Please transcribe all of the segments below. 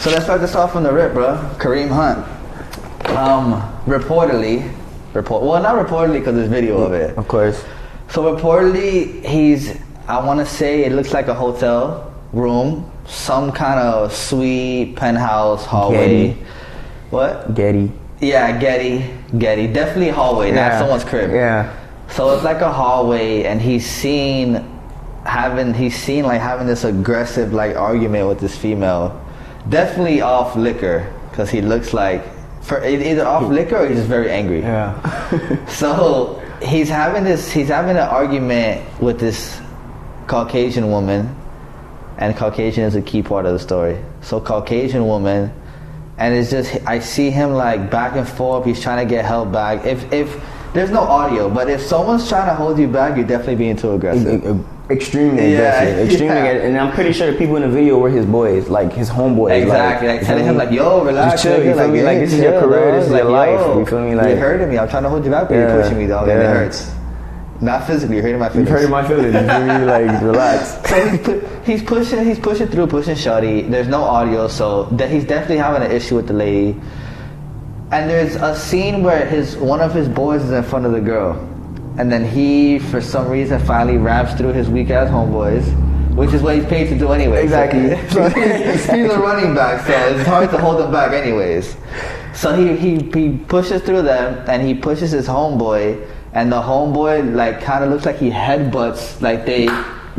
So let's start this off from the rip, bro. Kareem Hunt. Reportedly, not reportedly because there's video of it. Of course. So reportedly, I want to say it looks like a hotel room, some kind of suite, penthouse, hallway. Getty. What? Getty. Yeah, Getty. Definitely a hallway, not someone's crib. Yeah. So it's like a hallway, and he's seen having this aggressive like argument with this female. Definitely off liquor, because he looks like either off liquor or he's just very angry. Yeah. So he's having an argument with this Caucasian woman, and Caucasian is a key part of the story. So Caucasian woman, and it's just I see him like back and forth. He's trying to get held back. If there's no audio, but if someone's trying to hold you back, you're definitely being too aggressive. Extremely aggressive. And I'm pretty sure the people in the video were his boys, like his homeboys. Exactly, like telling him like, yo, relax. Chill, you feel me? Like, this is your career, this is your life. You feel me? Like, you're hurting me. I'm trying to hold you back, but you're pushing me, dog, and it hurts. Not physically, you're hurting my feelings. You're hurting my feelings. You feel me? Like, relax. So he's pushing through, pushing shawty. There's no audio, so he's definitely having an issue with the lady. And there's a scene where one of his boys is in front of the girl. And then he, for some reason, finally raps through his weak-ass homeboys, which is what he's paid to do anyway. Exactly. So he's a running back, so it's hard to hold him back anyways. So he pushes through them, and he pushes his homeboy, and the homeboy, like, kind of looks like he headbutts, like they...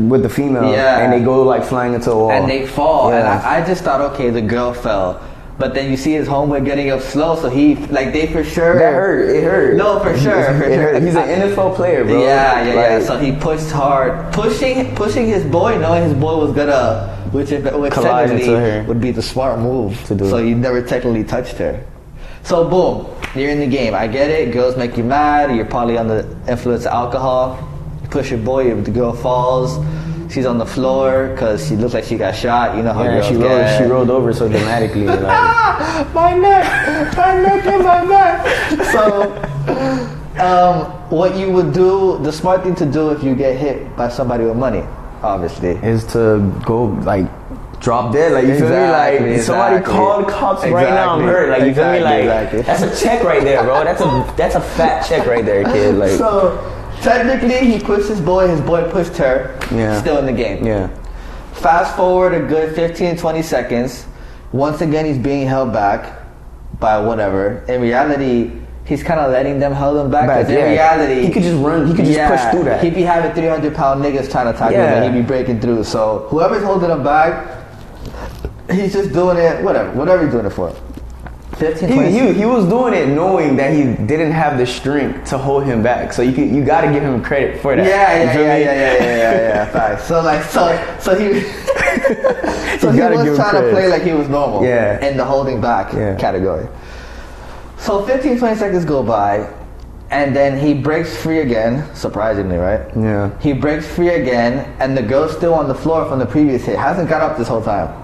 With the female. Yeah. And they go, like, flying into a wall. And they fall. Yeah. And I just thought, okay, the girl fell. But then you see his homeboy getting up slow, so they for sure... That hurt. It hurt. No, for sure. He's an NFL player, bro. Yeah. So he pushed hard. Pushing his boy, knowing his boy was gonna... Which technically would be the smart move to do. So you never technically touched her. So boom, you're in the game. I get it. Girls make you mad. You're probably under the influence of alcohol. You push your boy, the girl falls. She's on the floor because she looks like she got shot. You know how girls get. She rolled over so dramatically. Like. my neck and my neck. So, what you would do, the smart thing to do if you get hit by somebody with money, obviously, is to go like drop dead. Like you feel me? Like somebody call the cops right now. I'm hurt. Like you feel me? Like that's a check right there, bro. That's a fat check right there, kid. Like so. Technically, he pushed his boy pushed her, still in the game. Yeah. Fast forward a good 15, 20 seconds. Once again, he's being held back by whatever. In reality, he's kind of letting them hold him back. Because in reality... He could just run, he could just push through that. He'd be having 300-pound niggas trying to tackle him and he'd be breaking through. So whoever's holding him back, he's just doing it, whatever he's doing it for. 15, 20 he was doing it knowing that he didn't have the strength to hold him back. So you got to give him credit for that. Yeah. Facts. So he was trying to play like he was normal. Yeah. In the holding back category. So 15, 20 seconds go by, and then he breaks free again. Surprisingly, right? Yeah. He breaks free again, and the girl's still on the floor from the previous hit. Hasn't got up this whole time.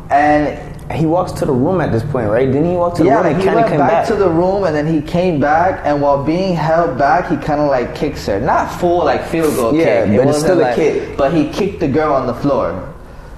And he walks to the room at this point, right? Didn't he walk to the room and kind of came back? To the room, and then he came back, and while being held back, he kind of like kicks her. Not full like field goal kick. Yeah, but it's still a kick. But he kicked the girl on the floor.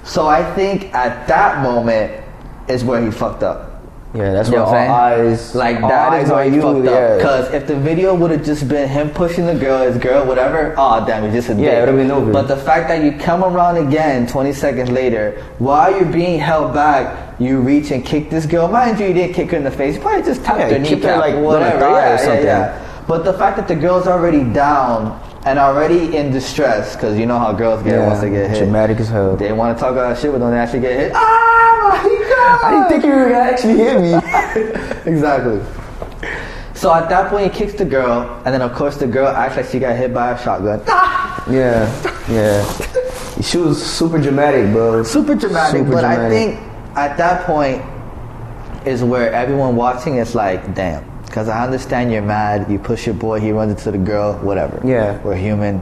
So I think at that moment is where he fucked up. Yeah, that's where all eyes... Like, that is where he fucked up. Because if the video would have just been him pushing his girl, whatever, damn, it's just a dick. Yeah, it would have been over. But the fact that you come around again 20 seconds later, while you're being held back, you reach and kick this girl. Mind you didn't kick her in the face. You probably just tapped her kneecap, like whatever. Or something. Yeah. But the fact that the girl's already down and already in distress, because you know how girls get once they get hit. Dramatic as hell. They want to talk about that shit, but don't actually get hit. Oh my God! I didn't think you were going to actually hit me. Exactly. So at that point, he kicks the girl, and then of course the girl acts like she got hit by a shotgun. Yeah. She was super dramatic, bro. Super dramatic. I think at that point is where everyone watching is like, damn. Because I understand you're mad, you push your boy, he runs into the girl, whatever. Yeah. We're human,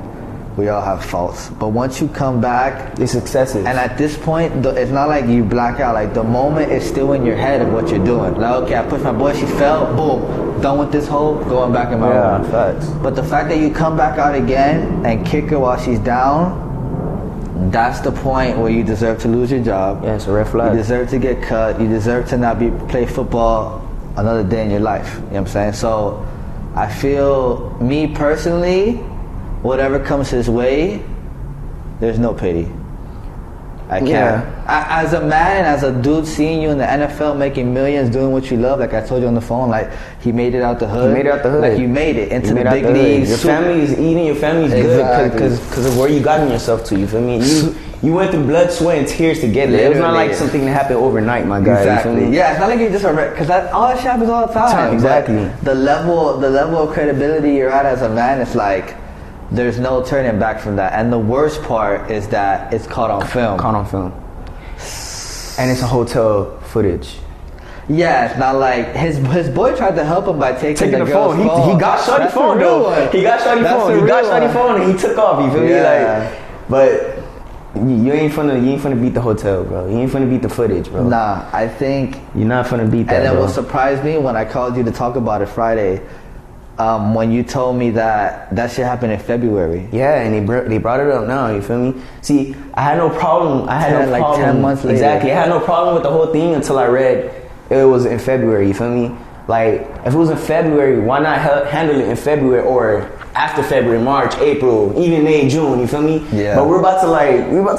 we all have faults. But once you come back... It's excessive. And at this point, it's not like you black out. Like, the moment is still in your head of what you're doing. Like, okay, I pushed my boy, she fell, boom. Done with this hoe, going back in my room. Facts. But the fact that you come back out again and kick her while she's down, that's the point where you deserve to lose your job. Yeah, it's a red flag. You deserve to get cut. You deserve to not play football another day in your life. You know what I'm saying? So I feel, me personally, whatever comes his way, there's no pity. I can't. Yeah. As a man, as a dude, seeing you in the NFL making millions, doing what you love, like I told you on the phone, like he made it out the hood. He made it out the hood. Like you made it into the big leagues. Your family is eating. Your family is good because of where you gotten yourself to. You feel me? You went through blood, sweat, and tears to get there. It was not like something that happened overnight, my guy. Exactly. You feel me? Yeah, it's not like you just because all that shit happens all the time. Exactly. The level of credibility you're at as a man, it's like there's no turning back from that. And the worst part is that it's caught on film. Caught on film. And it's a hotel footage. Yeah, it's not like his boy tried to help him by taking the phone. He got shorty phone though. He got shorty phone and he took off. You feel me? Like, but you ain't finna beat the hotel, bro. You ain't finna beat the footage, bro. Nah, I think you're not finna beat that. And then bro. What surprised me when I called you to talk about it Friday, when you told me that shit happened in February. Yeah, and they brought it up now. You feel me? See, I had no problem. I had no problem. 10 months later. Exactly. I had no problem with the whole thing until I read it was in February. You feel me? Like, if it was in February, why not handle it in February or after February, March, April, even May, June? You feel me? Yeah. But we're about to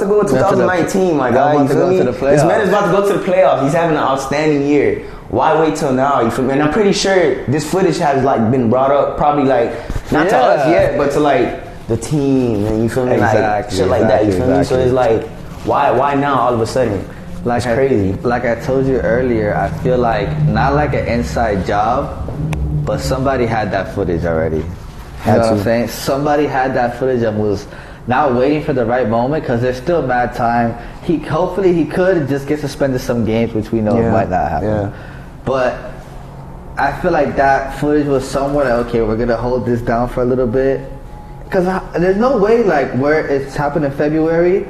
go to 2019, my guy. You feel me? This man is about to go to the playoffs. He's having an outstanding year. Why wait till now? You feel me? And I'm pretty sure this footage has like been brought up, probably like not to us yet, but to like the team, and you feel me? Like shit like that. You feel me? So it's like, why now all of a sudden? Like it's crazy. Like I told you earlier, I feel like not like an inside job, but somebody had that footage already. You know what I'm saying? Somebody had that footage and was not waiting for the right moment because there's still mad time. Hopefully he could just get suspended some games, which we know might not happen. Yeah. But I feel like that footage was somewhere like, okay, we're gonna hold this down for a little bit, because there's no way like where it's happened in February,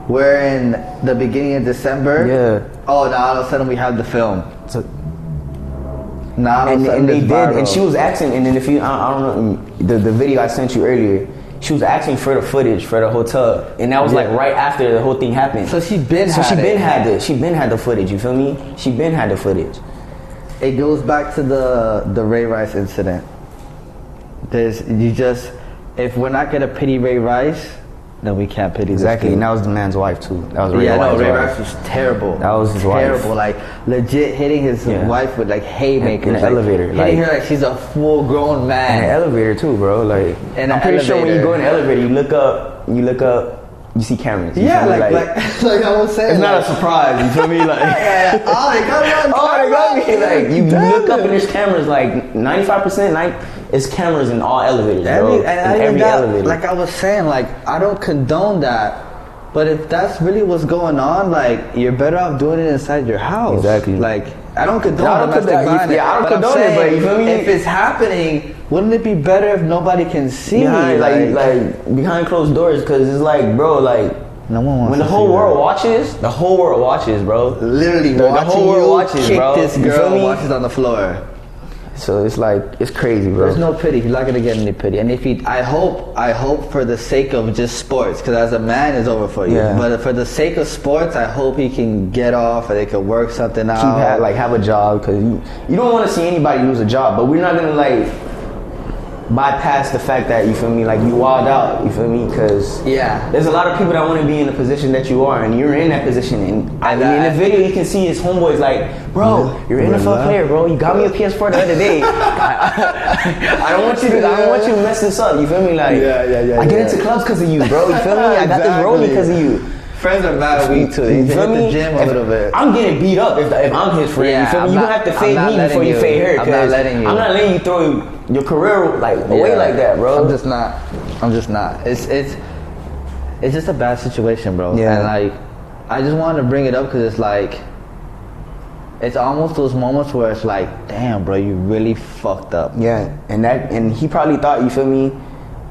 we're in the beginning of December. Yeah. Oh, now all of a sudden we have the film. Now and they did, and she was asking, and then if you, I don't know, the video I sent you earlier, she was asking for the footage for the hotel, and that was like right after the whole thing happened. So she been had the footage. You feel me? She been had the footage. It goes back to the Ray Rice incident. If we're not gonna pity Ray Rice, then we can't pity this dude. And that was the man's wife too. That was Ray Rice was terrible. That was his wife. Terrible, like legit hitting his wife with like haymakers in the elevator, hitting her like she's a full grown man. In the elevator too, bro. Like, I'm pretty sure when you go in the elevator, you look up. You see cameras. Yeah, like I was saying. It's not a surprise. You feel me? Like, oh, they got me. Like, you look up and there's cameras. Like 95%, it's cameras in all elevators, bro. In every elevator. Like I was saying, like I don't condone that, but if that's really what's going on, like you're better off doing it inside your house. Exactly. Like I don't condone domestic violence. I don't condone it, but you feel me? If it's happening, wouldn't it be better if nobody can see? Behind behind closed doors, because it's like, bro, like no one wants when the whole world watches, the whole world watches, bro. Literally, the whole world watches, kick bro. This girl watches on the floor. So it's like, it's crazy, bro. There's no pity. He's not gonna get any pity. And if I hope for the sake of just sports, because as a man, it's over for you. Yeah. But for the sake of sports, I hope he can get off, or they can work something out. Have a job, because you don't want to see anybody lose a job. But we're not gonna like bypass the fact that, you feel me, like you wild out, you feel me, because there's a lot of people that want to be in the position that you are, and you're in that position, and in the video you can see his homeboys like, bro, you're an NFL player, bro, you got me a PS4 the other day. I don't want you to mess this up, you feel me, like I get into clubs because of you, bro, you feel me, I got this rollie because of you. Friends are mad at me too. They hit the gym a little bit. I'm getting beat up if I'm his friend. Yeah, you feel me? You're gonna have to fade me before you fade her. I'm not letting you. I'm not letting you throw your career like away like that, bro. I'm just not. It's just a bad situation, bro. Yeah. And like, I just wanted to bring it up because it's like, it's almost those moments where it's like, damn, bro, you really fucked up. Yeah, and he probably thought, you feel me,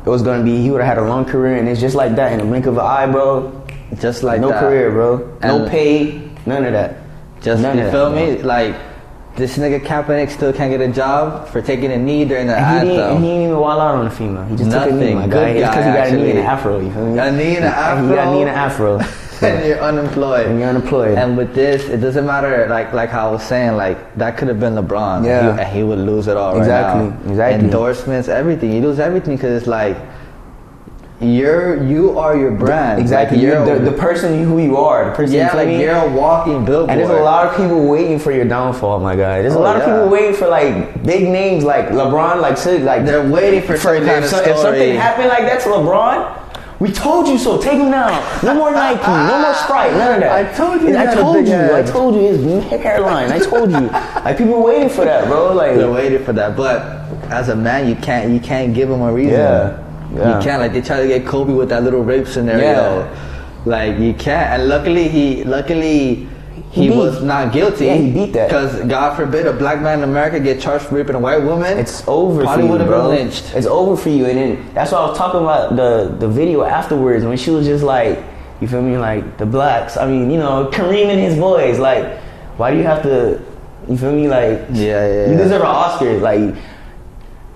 it was gonna be, he would have had a long career, and it's just like that in the blink of an eye, bro. Just like no that. career, bro. No pay, none of that. Just, you feel me? Like, This nigga Kaepernick still can't get a job for taking a knee during the anthem. And he didn't even wall out on the female. He just took a knee, my guy. It's because he got a knee and an afro, you feel me? A knee and an afro? He got a knee and an afro. And you're unemployed. And with this, it doesn't matter, like how I was saying, like, that could have been LeBron. Yeah. And he would lose it all right now. Exactly. Endorsements, everything. You lose everything because it's like, you are your brand. Exactly. Like, you're the person who you are. The person you're a walking billboard. And there's a lot of people waiting for your downfall, my guy. There's a lot of people waiting for like big names like LeBron, like they're waiting for some kind of story. If something happened like that to LeBron, we told you so. Take him down. No more Nike. No more Sprite. None of that. I told you. I told you his hairline. I told you. Like people waiting for that, bro. Like they're waiting for that. But as a man, you can't give them a reason. Yeah. You can't. Like they try to get Kobe with that little rape scenario. Yeah. Like you can't. And luckily he was not guilty. Yeah, he beat that. Because God forbid a black man in America get charged for raping a white woman. It's over probably for you, would have bro. been lynched. It's over for you. And then that's why I was talking about the video afterwards when she was just like, you feel me, like the blacks. I mean, you know, Kareem and his boys. Like, why do you have to? You feel me? Like, you deserve an Oscar. Like,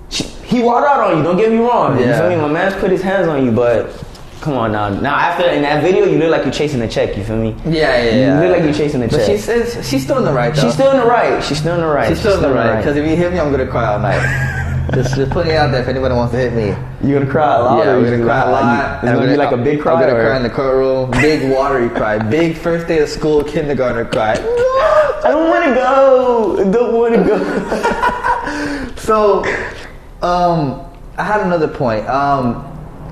he walked out on you. Don't get me wrong. You feel me? My man's put his hands on you, but. Come on now. Now after in that video, you look like you're chasing a check. You feel me? Yeah. You look like you're chasing a check. But she's still in the right though. She's still in the right. She's still in the right. Because if you hit me, I'm gonna cry all night. just putting it out there if anybody wants to hit me. You're gonna cry a lot. Yeah, I'm gonna cry a lot. It's gonna be like a big cry. I'm gonna cry in the courtroom. Big watery cry. Big first day of school, kindergartner cry. I don't want to go. I don't want to go. So, I had another point.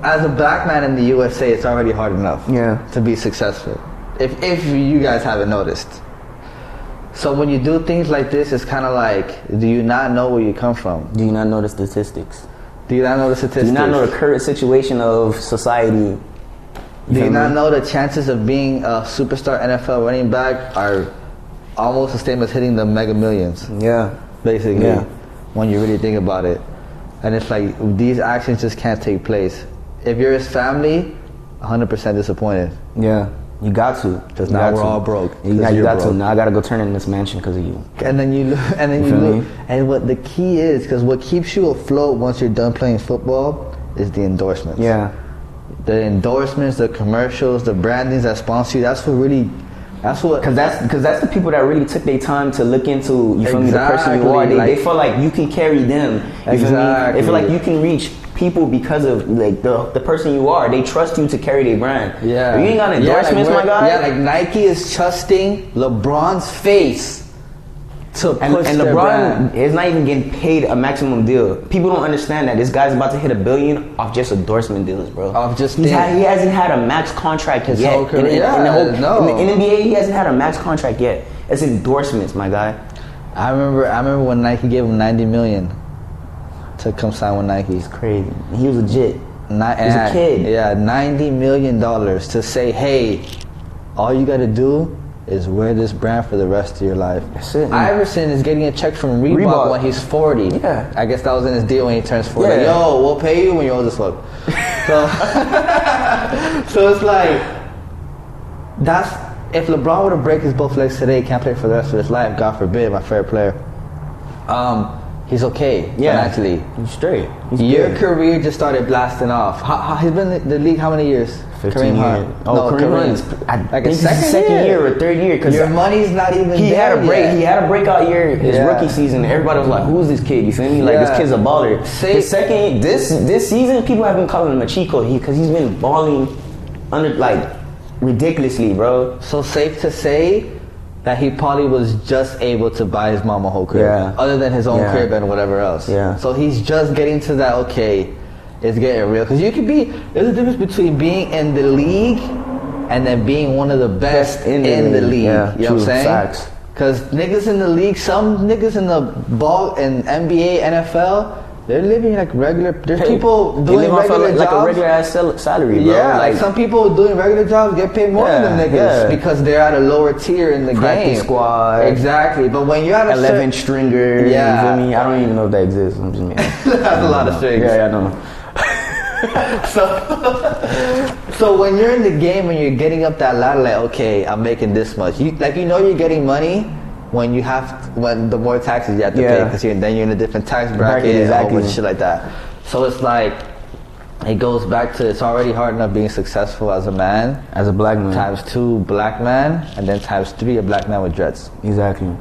As a black man in the USA, it's already hard enough to be successful. If you guys haven't noticed. So when you do things like this, it's kind of like, do you not know where you come from? Do you not know the statistics? Do you not know the statistics? Do you not know the current situation of society? Do you not know the chances of being a superstar NFL running back are almost the same as hitting the mega millions? Yeah. Basically, when you really think about it. And it's like, these actions just can't take place. If you're his family, 100% disappointed. Yeah, you got to. Because now we're all broke. You got to. Now I got to go turn in this mansion because of you. And then you look. And what the key is, because what keeps you afloat once you're done playing football is the endorsements. Yeah. The endorsements, the commercials, the brandings that sponsor you. That's what. Because that's the people that really took their time to look into. You feel me? The person you are. They feel like you can carry them. You feel me? They feel like you can reach people because of like the person you are. They trust you to carry their brand. Yeah. You ain't got endorsements, my guy. Yeah, like Nike is trusting LeBron's face to push and their LeBron brand. is not even getting paid a maximum deal. People don't understand that this guy's about to hit $1 billion off just endorsement deals, bro. He hasn't had a max contract his yet. Whole career. In the NBA, he hasn't had a max contract yet. It's endorsements, my guy. I remember when Nike gave him $90 million to come sign with Nike. It's crazy. He was legit. He was a kid. Yeah, $90 million to say, hey, all you gotta do is wear this brand for the rest of your life. That's it. Iverson is getting a check from Reebok when he's 40. Yeah. I guess that was in his deal when he turns 40. Yeah. Like, yo, we'll pay you when you're old as fuck. So it's like, if LeBron were to break his both legs today, he can't play for the rest of his life, God forbid, my favorite player. He's okay financially. He's straight. Your career just started blasting off. He's been in the league how many years? 15 years. Kareem. Like a second year or third year. Your money's not even he there had a break. yet. He had a breakout year his rookie season. Everybody was like, "Who's this kid?" You feel me? Like this kid's a baller. His second this season, people have been calling him a Chico because he's been balling under like ridiculously, bro. So safe to say that he probably was just able to buy his mom a whole crib, other than his own crib and whatever else. Yeah. So he's just getting to that. Okay, it's getting real. Because there's a difference between being in the league and then being one of the best in the league. Yeah, you know what I'm saying? Facts. Because niggas in the league, some niggas in the ball in NBA, NFL, they're living like regular. There's people doing regular jobs. Like a regular ass salary, bro. Yeah, like some people doing regular jobs get paid more than them niggas because they're at a lower tier in the Practice game. Squad. Exactly. But when you're at 11 stringer, you feel me? I don't even know if that exists. I'm just that's a lot of strings. Yeah, I know. So when you're in the game and you're getting up that ladder, like, okay, I'm making this much. You know you're getting money, when the more taxes you have to pay, because then you're in a different tax bracket, exactly, and shit like that. So it's like, it goes back to, it's already hard enough being successful as a man, as a black man, times 2 black man, and then times 3 a black man with dreads. Exactly.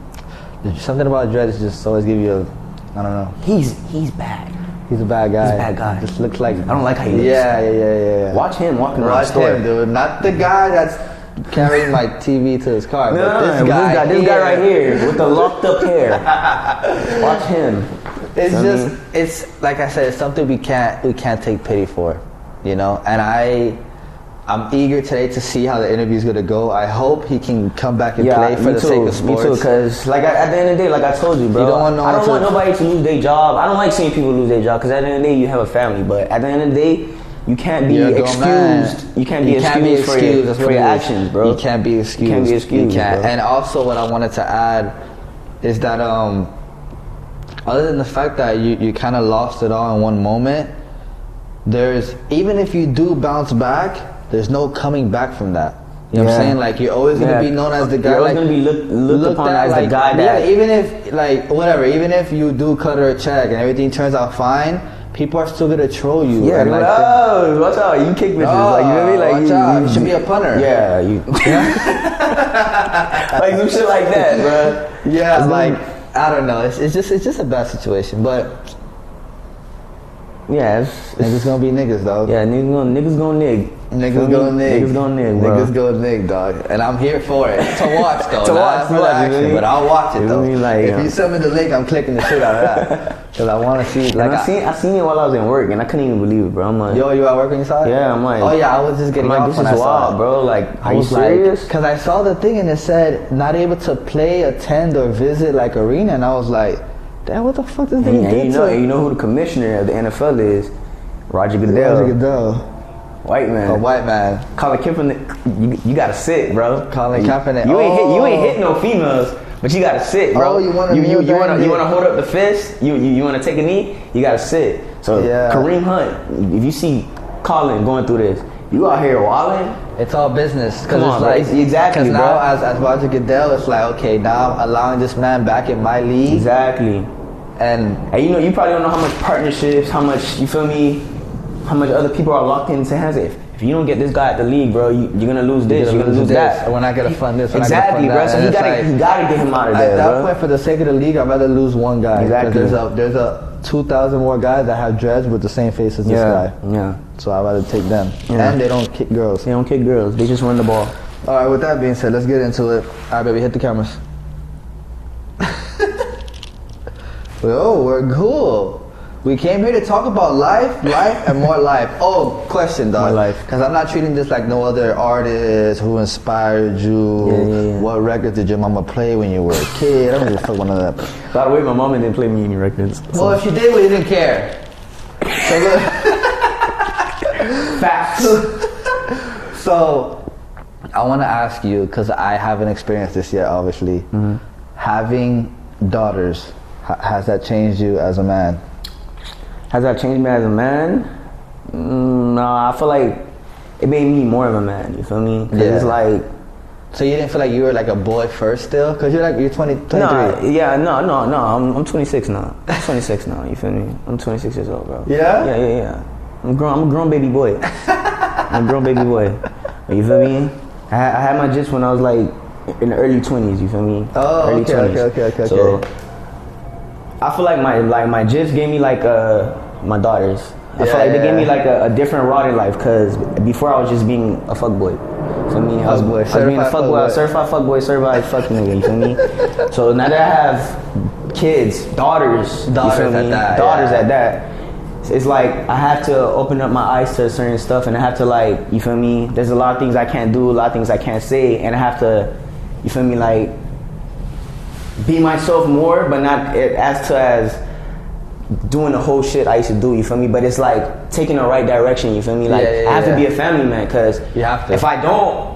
Something about dreads just always give you I don't know. He's bad. He's a bad guy. He's a bad guy. Just looks like, I don't like how he looks. Yeah. Watch him walking around the store. Watch him, dude. Not the guy that's carrying my TV to his car. No, this guy right here with the locked up hair. Watch him. It's it's like I said, it's something we can't take pity for, you know. And I'm eager today to see how the interview's gonna go. I hope he can come back and play for the sake of sports. Me too, because like at the end of the day, like I told you, bro, I don't want nobody to lose their job. I don't like seeing people lose their job, because at the end of the day, you have a family. But at the end of the day, you can't be excused. You can't be excused for your actions, bro. You can't be excused. You can't be excused. Bro. And also, what I wanted to add is that other than the fact that you kind of lost it all in one moment, even if you do bounce back, there's no coming back from that. You know what I'm saying? Like, you're always gonna be known as the guy. You're always gonna be looked upon as the guy that. Even if you do cut her a check and everything turns out fine, people are still gonna troll you. Yeah, and watch out, you kick bitches. Like, you know what I mean? Like, watch out, you should be a punter. Yeah, like some shit like that, bro. Yeah, like, I don't know. It's just a bad situation, but yeah, it's gonna be niggas, dog. Yeah, niggas gonna nig. Niggas gonna nig. Niggas gonna nig, bro. Niggas gonna nig, dog. And I'm here for it. To watch, though. To watch, action, but I'll watch it, though. Like, if you send me the link, I'm clicking the shit out of that. Because I want to see. Like, I seen it while I was in work, and I couldn't even believe it, bro. I'm like, yo, you at work when you saw it? Yeah, I'm like, oh yeah, I was just getting off when I saw it, bro. Like, are you serious? Because I saw the thing and it said not able to play, attend, or visit like arena, and I was like, damn, what the fuck is this? You know who the commissioner of the NFL is? Roger Goodell. White man. A white man. Colin Kaepernick, you gotta sit, bro. Colin Kaepernick. You ain't hit no females, but you gotta sit, bro. Oh, you wanna hold up the fist? You wanna take a knee? You gotta sit. So Kareem Hunt, if you see Colin going through this, you out here wilding. It's all business. Come on, like, exactly, bro. Because now, as Roger Goodell, it's like, okay, now I'm allowing this man back in my league. Exactly. And you probably don't know how much partnerships, how much, you feel me, how much other people are locked into hands. If you don't get this guy at the league, bro, you're gonna lose this, you're gonna lose that. We're not gonna fund this. Exactly, bro. So he gotta get him out of there, at that point, for the sake of the league, I'd rather lose one guy. Exactly. There's a 2,000 more guys that have dreads with the same face as this guy. Yeah. So I'd rather take them. Yeah. And they don't kick girls. They don't kick girls. They just run the ball. All right. With that being said, let's get into it. All right, baby, hit the cameras. Oh, we're cool. We came here to talk about life, and more life. Oh, question, dog. More life. Because I'm not treating this like no other artist who inspired you. Yeah. What records did your mama play when you were a kid? I don't give a fuck one of that. By the way, my mama didn't play me any records. Well, if she did, we didn't care. So look. Facts. So, I want to ask you, because I haven't experienced this yet, obviously. Mm-hmm. Having daughters, has that changed you as a man? Has that changed me as a man? No, I feel like it made me more of a man. You feel me? Cause it's like. So you didn't feel like you were like a boy first still? Cause you're 23. No. I'm 26 now. I'm 26 now. You feel me? I'm 26 years old, bro. Yeah. Yeah. I'm a grown baby boy. I'm a grown baby boy. You feel me? I had my gist when I was like in the early 20s. You feel me? Oh, early 20s. Okay. So I feel like my gist gave me like my daughters. I feel like they gave me like a different route in life, because before I was just being a fuckboy. You feel me? I was being a fuckboy, certified fuckboy, certified fucking nigga. You feel me? So now that I have kids, daughters you feel me? Daughters at that. It's like I have to open up my eyes to certain stuff, and I have to, like, you feel me? There's a lot of things I can't do, a lot of things I can't say, and I have to, you feel me, like, be myself more, but not as doing the whole shit I used to do, you feel me? But it's like taking the right direction, you feel me? Like, I have to be a family man, because if I don't,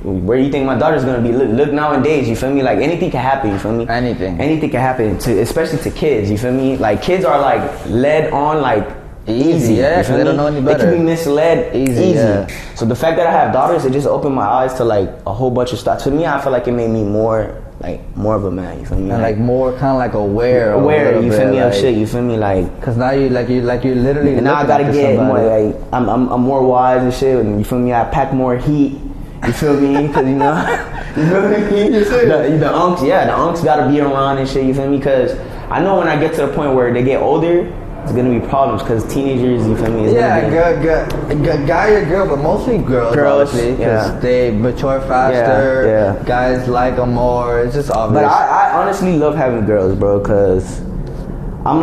where do you think my daughter's gonna be? Look nowadays, you feel me? Like, anything can happen, you feel me? Anything can happen, especially to kids, you feel me? Like, kids are like led on like Easy, yeah, because they don't know any better. They can be misled easy. Yeah. So the fact that I have daughters, it just opened my eyes to like a whole bunch of stuff. To me, I feel like it made me more of a man. You feel me? And like more kind of like aware. You feel me? Of shit. You feel me? Like because now you literally. And now I gotta get more. Like I'm more wise and shit. And you feel me? I pack more heat. You feel me? Because you know the unks gotta be around and shit. You feel me? Because I know when I get to the point where they get older, it's gonna be problems because teenagers, you feel me? Guy or girl, but mostly girls obviously, because they mature faster. Yeah. Guys like them more. It's just obvious. But I honestly love having girls, bro, because I'm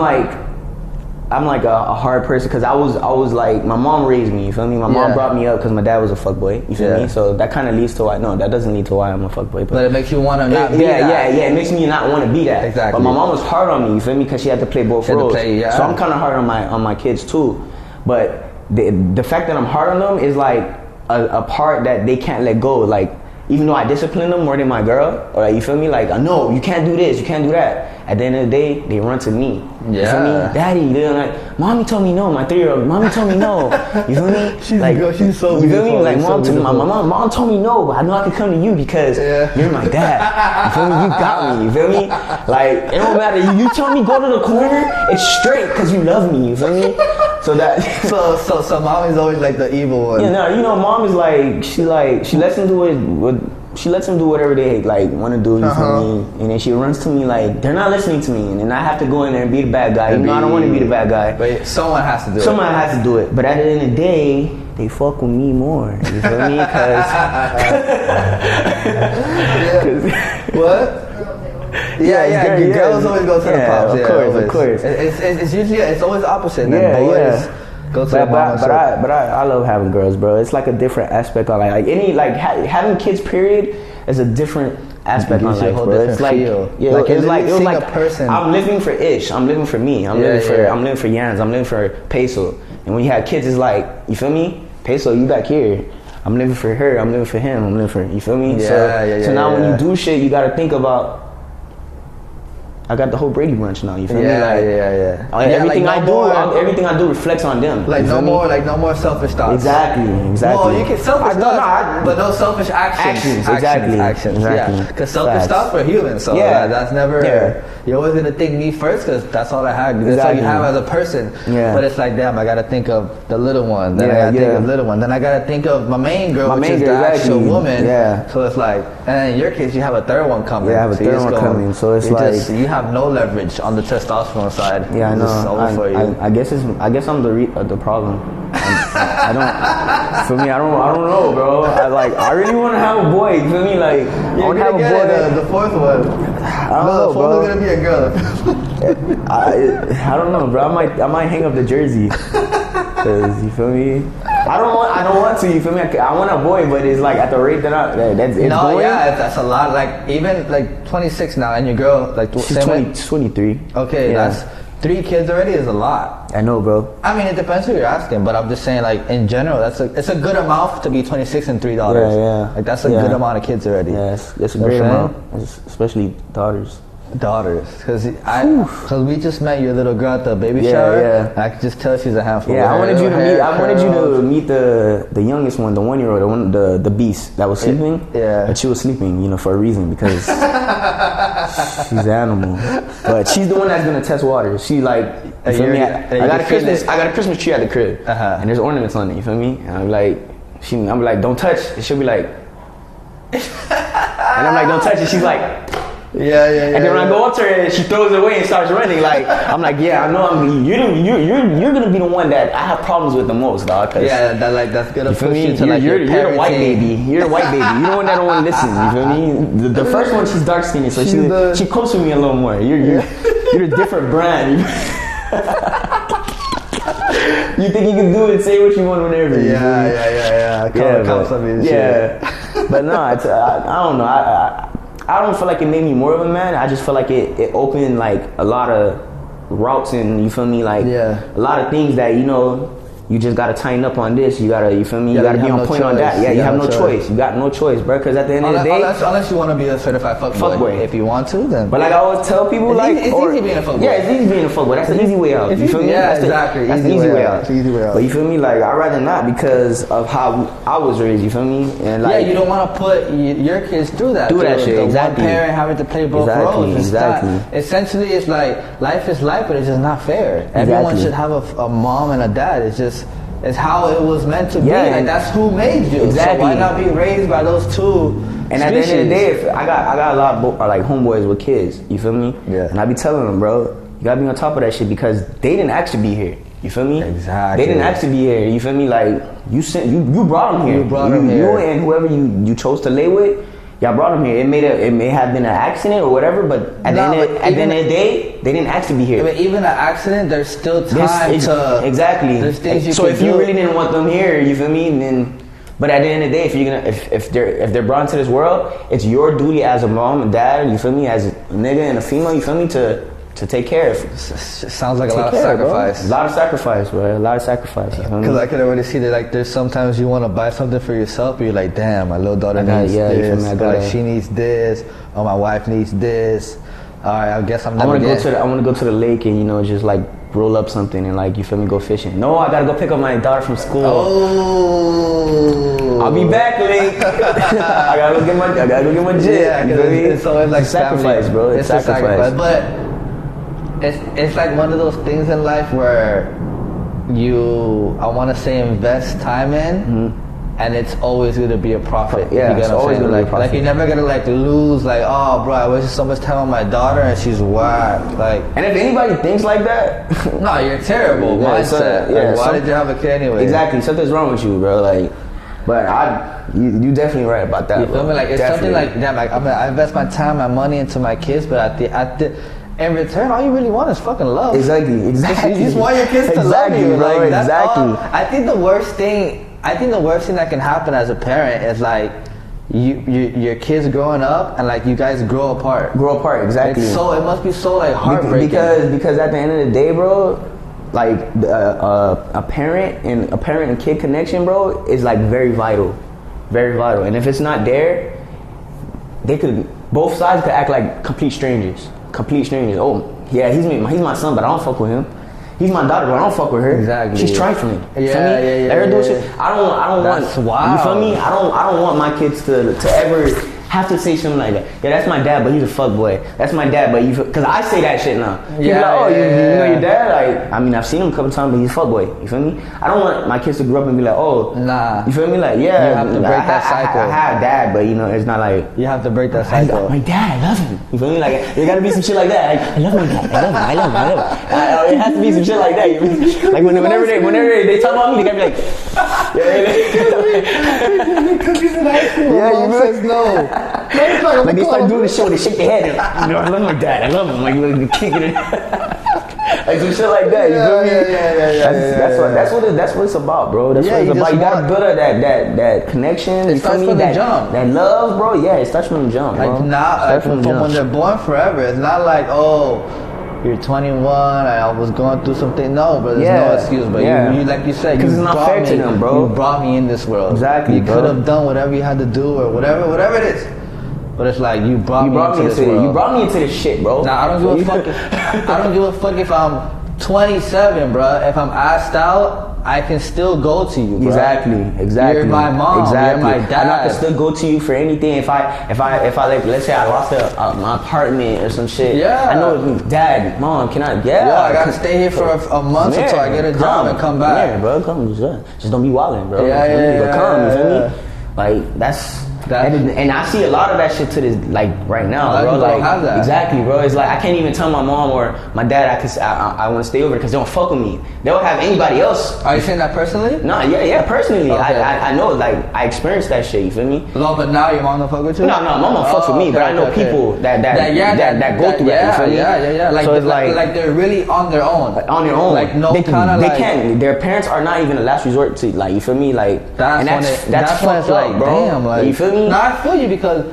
like a hard person because I was like, my mom raised me, you feel me? My mom brought me up because my dad was a fuckboy, you feel me? So that kind of leads to why, no, that doesn't lead to why I'm a fuckboy. But it makes you want to not be that. Yeah, it makes me not want to be that. Exactly. But my mom was hard on me, you feel me? Because she had to play both roles. So I'm kind of hard on my kids too. But the fact that I'm hard on them is like a part that they can't let go. Like, even though I discipline them more than my girl, or like, you feel me? Like, no, you can't do this, you can't do that. At the end of the day, they run to me. You feel me? Daddy, they're like, mommy told me no. My 3-year-old, mommy told me no. You feel me? She's so you feel beautiful. me? Like, mom told me no, but I know I could come to you because you're my dad. You feel me? You got me. You feel me? Like, it don't matter. You tell me go to the corner, it's straight because you love me. You feel me? So mom is always like the evil one. Yeah, no, you know, mom is like she lets them do she lets them do whatever they like want to do. You feel me? And then she runs to me like they're not listening to me, and then I have to go in there and be the bad guy. You know, I don't want to be the bad guy. But someone has to do it. Someone has to do it. But at the end of the day, they fuck with me more. You feel me? What? Girls always go to the pops. Of course. It's usually it's always opposite. Boys go to the mom. But I love having girls, bro. It's like a different aspect on like any like having kids. Period is a different aspect on life, bro. It's like it was like a person. I'm living for Ish. I'm living for me. I'm living for Yanz. I'm living for Peso. And when you have kids, it's like, you feel me? Peso, you back here. I'm living for her. I'm living for him. I'm living for, you feel me? So now when you do shit, you gotta think about, I got the whole Brady Bunch now. You feel me? Everything I do reflects on them. Like no more selfish thoughts. Exactly. Well, you can selfish thoughts, but no selfish actions. Exactly. Yeah, because selfish thoughts are human. So that's never. You're always gonna think me first because that's all I have. That's all you have as a person. But it's like, damn, I gotta think of the little one. Then I gotta think of the little one. Then I gotta think of my main girl, which is the actual woman. So it's like, and in your case, you have a third one coming. Yeah, I have a third one coming. So it's like you have no leverage on the testosterone side. Yeah, I know. It's over for you. I guess I'm the problem. I don't. For me, I don't know, bro. I really want to have a boy. You feel me? Like I want to have a boy. The fourth one. I don't know, the fourth one's gonna be a girl. I don't know, bro. I might hang up the jersey. Cause you feel me? I don't want to. You feel me? I want a boy, but it's like at the rate that it's going. That's a lot. Like even like 26 now, and your girl like she's 23. Okay, that's 3 kids already is a lot. I know, bro. I mean, it depends who you're asking, but I'm just saying, like in general, it's a good amount to be 26 and 3 daughters. Like that's a good amount of kids already. Yeah, it's a great amount, especially daughters. Because we just met your little girl at the baby shower. I could just tell she's a handful. I wanted you to meet the youngest one, the 1-year-old, the beast that was sleeping. But she was sleeping, for a reason, because she's an animal. But she's the one that's gonna test water. She like, you feel me? I got a Christmas tree at the crib, and there's ornaments on it. You feel me? And I'm like, don't touch. And she'll be like, and I'm like, don't touch it. She's like. And then when I go up to her, she throws it away and starts running. Like I'm like, I know you're gonna be the one that I have problems with the most, dog. That's gonna push you to like you're the white baby. You're the white baby. You're the one that don't want to listen. You feel me? The first one, she's dark skinned, so she copes with me a little more. You're a different brand. You think you can do it, say what you want whenever. But no, I don't know. I don't feel like it made me more of a man. I just feel like it opened like a lot of routes, and you feel me, like a lot of things that you just gotta tighten up on this. You gotta, you feel me? You gotta be on point on that. Yeah, you have no choice. You got no choice, bro. Because at the end of the day, unless you want to be a certified fuckboy. If you want to, then. But like I always tell people, it's easy being a fuckboy. Yeah, it's easy being a fuckboy. That's the easy way out. You feel me? Yeah, exactly. That's the easy way out. It's the easy way out. But you feel me? Like I'd rather not because of how I was raised. You feel me? And like, you don't want to put your kids through that. Shit. Exactly. One parent having to play both roles. Exactly. Essentially, it's like life is life, but it's just not fair. Everyone should have a mom and a dad. It's how it was meant to be. Like that's who made you. Exactly. So why not be raised by those two? And at the end of the day, I got a lot of like homeboys with kids. You feel me? Yeah. And I be telling them, bro, you gotta be on top of that shit because they didn't actually be here. You feel me? Exactly. They didn't actually be here. You feel me? Like you brought them here. You and whoever you chose to lay with. Y'all brought them here. It may have been an accident or whatever, but at the end of the day, they didn't actually be here. I mean, even an accident, there's still time to exactly. There's things you so can if do. you really didn't want them here, you feel me? Then, but at the end of the day, if they're brought into this world, it's your duty as a mom and dad. You feel me? As a nigga and a female, you feel me? To take care of. Sounds like a lot of sacrifice. A lot of sacrifice, bro. A lot of sacrifice. Because I can already see that, like, there's sometimes you want to buy something for yourself, but you're like, damn, my little daughter needs this. Like, she needs this. Or my wife needs this. All right, I guess I want to go to the lake and just like roll up something and like you feel me, go fishing. No, I gotta go pick up my daughter from school. Oh, I'll be back late. I gotta go get my jet. Yeah, it's always like sacrifice, bro. It's sacrifice. But it's like one of those things in life where I want to say invest time in, and it's always going to be a profit. Yeah, it's always going to be a profit. Like you're never going to like lose. Like, oh, bro, I wasted so much time on my daughter and she's whack. Like, and if anybody thinks like that, no, you're terrible mindset. Why did you have a kid anyway? Exactly, something's wrong with you, bro. Like, but you definitely right about that. You feel me? Like it's something like damn. Like I invest my time, my money into my kids, but in return, all you really want is fucking love. Exactly. You just want your kids to love you. Bro, like, exactly. I think the worst thing that can happen as a parent is like your kids growing up and like you guys grow apart. Exactly. It must be so like heartbreaking. Because at the end of the day, bro, like a parent and kid connection, bro, is like very vital. And if it's not there, both sides could act like complete strangers. Oh, yeah, he's my son, but I don't fuck with him. He's my daughter, but I don't fuck with her. Exactly. She's trifling. Yeah. Let her do shit. I don't That's want. Wild. You feel me? I don't want my kids to ever have to say something like that. Yeah, that's my dad, but he's a fuckboy. That's my dad, but because I say that shit now. You know your dad? Like, I mean, I've seen him a couple times, but he's a fuckboy. You feel me? I don't want my kids to grow up and be like, oh, nah. You feel me? Like, yeah, you have to break that cycle. I have dad, but it's not like you have to break that cycle. My dad, I love him. You feel me? Like, there gotta be some shit like that. Like, I love my dad. I love him. It has to be some shit like that. You feel me? Like whenever they talk about me, they gotta be like, cookies and ice cream. Yeah, you says no. Like they start doing the shit where they shake their head. And, I love my dad. I love him. Like kicking it. Like some shit like that. You feel me? That's what it's about, bro. That's what it's about. You gotta build up that connection. It starts from the jump. That love, bro. Yeah, it starts from the jump, bro. Like not from when they're born forever. It's not like you're 21. I was going through something. No, bro. There's no excuse. But you like you said, because it's not fair to them, bro. You brought me in this world. Exactly. You could have done whatever you had to do or whatever it is. But it's like you brought me into this world. You brought me into this shit, bro. Nah, I don't give a fuck. I don't give a fuck if I'm 27, bro. If I'm asked out, I can still go to you, bro. Exactly. You're my mom. Exactly. You're my dad. And I can still go to you for anything. If I like, let's say I lost my apartment or some shit. Yeah. I know, Dad, Mom, can I? Yeah. I gotta stay here for a month until I get a job and come back. Yeah, bro, come. Just don't be wildin', bro. Yeah. Come, you feel me? Like that's. And I see a lot of that shit to this, like right now, bro. Like have that. Exactly, bro. It's like I can't even tell my mom or my dad I want to stay over because they don't fuck with me. They don't have anybody else. Are you saying that personally? No, yeah, personally. Okay. I know, like I experienced that shit. You feel me? No, but now your mom don't fuck with you. No, my mom fucks with me, but I know people that go through that. You feel me? Yeah. Like, so it's like they're really on their own. On their own. Like no they kind of like. They can't. Their parents are not even a last resort to, like, you feel me? Like that's fucked up, bro. Damn, like you feel me? No, I feel you because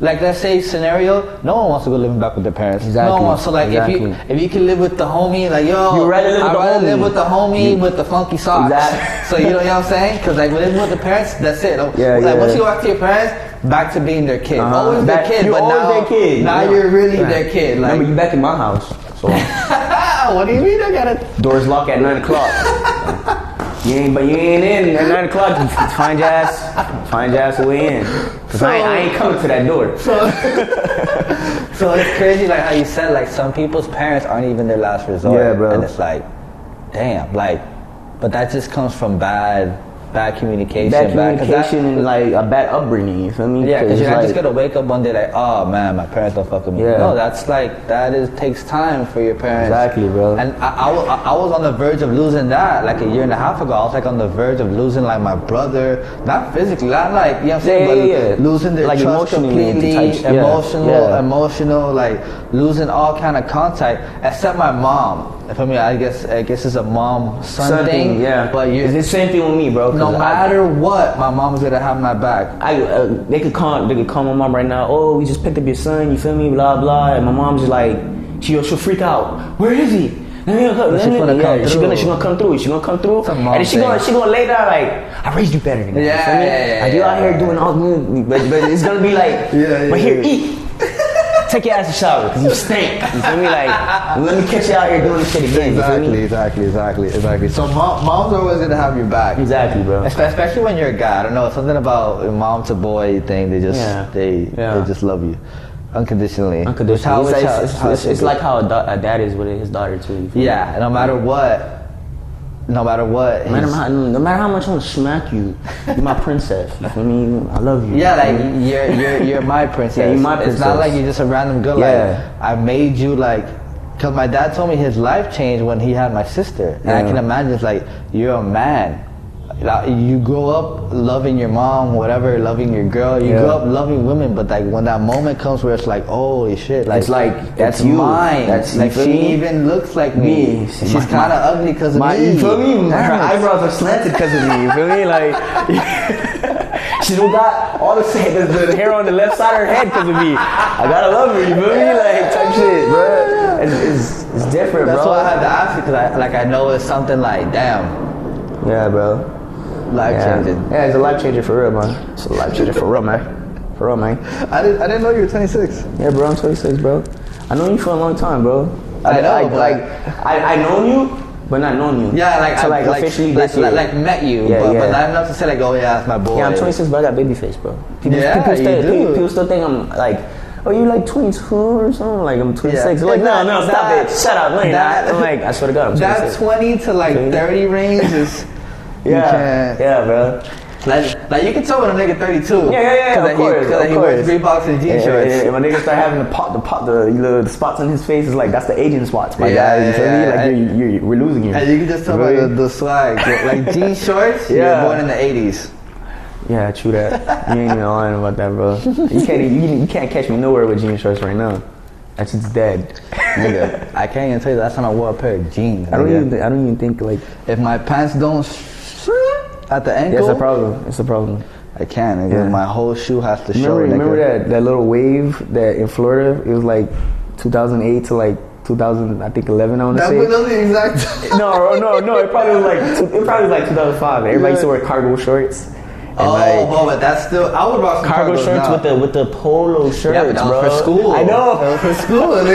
Like, let's say scenario, no one wants to go living back with their parents. Exactly. No one wants. So like, if you can live with the homie, like, yo, I'd rather live with the homie with the funky socks. Exactly. So you know what I'm saying? Because like living with the parents, that's it. Once you go back to your parents, back to being their kid. Always their kid, but now you're really their kid. Like, remember, you back in my house. So what do you mean? I gotta doors lock at 9 o'clock. You ain't in at 9 o'clock. Find your ass way in. Cause I ain't coming to that door. So it's crazy, like how you said, like some people's parents aren't even their last resort. Yeah, bro. And it's like, damn, like, but that just comes from bad communication. And like a bad upbringing, you feel me? Yeah, because you're not just gonna wake up one day like, oh man, my parents don't fuck with me. Yeah. No, that's like, takes time for your parents. Exactly, bro. And I was on the verge of losing that like a year and a half ago. I was like on the verge of losing like my brother, not physically, not like, you know what I'm saying, but losing their like trust completely, emotional, like losing all kind of contact, except my mom. For me, I guess it's a mom-son thing. Yeah, but it's the same thing with me, bro. No matter what, my mom's gonna have my back. They could call my mom right now. Oh, we just picked up your son. You feel me? Blah blah. And my mom's just like, she'll freak out. Where is he? She's gonna come through. She's gonna come through, and she gonna lay down like, I raised you better than that. Yeah. Like you out here doing all but it's gonna be like, but here, eat. Take your ass a shower because you stink. You feel me? Like, let me catch you out here doing this shit again. Exactly. So moms are always gonna have your back. Exactly, bro. Especially when you're a guy. I don't know, something about a mom to boy thing. They just they just love you unconditionally. It's like how a dad is with his daughter too. Yeah. No matter what. No matter how much I want to smack you, you're my princess. You feel me? I love you. Yeah, like you're my princess. Yeah, you're my princess. It's not like you're just a random girl. Yeah. Like I made you like, cause my dad told me his life changed when he had my sister, and I can imagine it's like you're a man. You grow up loving your mom, whatever, loving your girl. You grow up loving women, but like when that moment comes where it's like, holy shit, like it's like that's you. Mine. That's like she even looks like me. She's kind of ugly because of me. You feel me? Her eyebrows are slanted because of me. You feel me? Like she don't got all the hair on the left side of her head because of me. I gotta love her. You feel me? Like type shit, bro. It's different, That's bro. That's why I had to ask you because I know it's something like damn. Yeah, bro. Life changing. Yeah, it's a life changer for real, man. It's a life changer for real, man. For real, man. I didn't know you were 26. Yeah, bro, I'm 26, bro. I known you for a long time, bro. I known you, but not known you. Yeah, like so officially this year. Like met you, but not enough to say like, oh yeah, that's my boy. Yeah, I'm 26, but I got baby face, bro. People still think I'm like, oh, you like 22 or something? Like, I'm 26. Yeah. Like, no, stop it. Shut up. I'm like, I swear to God, I'm 26. That 20 to like 30 range is... Yeah, bro. Like you can tell when a nigga 32. Yeah, of course. Because he wears Reeboks and jean shorts. Yeah. When niggas start having the spots on his face, is like, that's the aging spots, my guy. You feel me? Like, we're losing you. And you can just tell by the swag. Like, jean shorts, you're born in the 80s. Yeah, true that. You ain't even lying about that, bro. You can't catch me nowhere with jean shorts right now. That shit's dead. Nigga, I can't even tell you the last time I wore a pair of jeans. I don't even think like, if my pants don't at the ankle, it's a problem. I can't. Yeah. My whole shoe has to show. Remember that little wave that in Florida? It was like 2008 to like 2000, I think 11. I want to say. That was the exact. No. It probably was like 2005. Everybody used to wear cargo shorts. But that's still. I would rock some cargo shorts with the polo shirts, but that was for school. I know. That was for school. But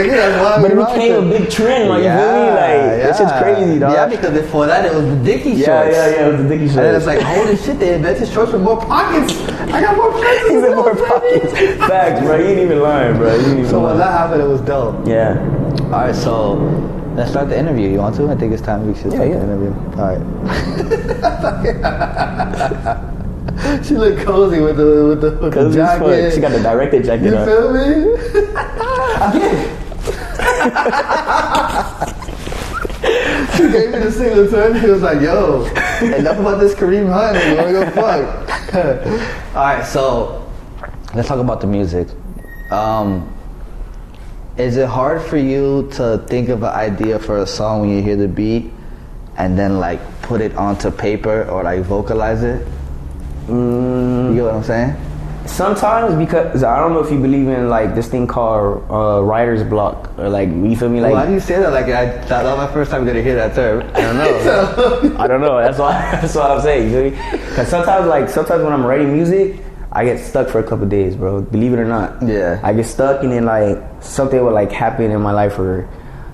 it became a big trend. Like, you feel me? Like, that shit's crazy, dog. Yeah, because before that it was the Dickie shorts. Yeah, it was the Dickie shorts. And then it's like, holy shit, they invented shorts with more pockets. I got more pockets. He said more pockets. Facts, bro. You ain't even lying, bro. So when that happened, it was dope. Yeah. All right, so let's start the interview. You want to? I think it's time we should start the interview. All right. She looked cozy with the jacket. She got the directed jacket. You feel me? She gave me the single turn. She was like, "Yo, enough about this Kareem Hunt. You wanna go fuck?" All right, so let's talk about the music. Is it hard for you to think of an idea for a song when you hear the beat, and then like put it onto paper or like vocalize it? You get what I'm saying? Sometimes, because I don't know if you believe in like this thing called writer's block, or like, you feel me? Like, why do you say that? Like, that was my first time gonna hear that term. I don't know. I don't know. That's what I'm saying. You feel me? Because sometimes when I'm writing music, I get stuck for a couple days, bro. Believe it or not. Yeah. I get stuck, and then like something will like happen in my life, or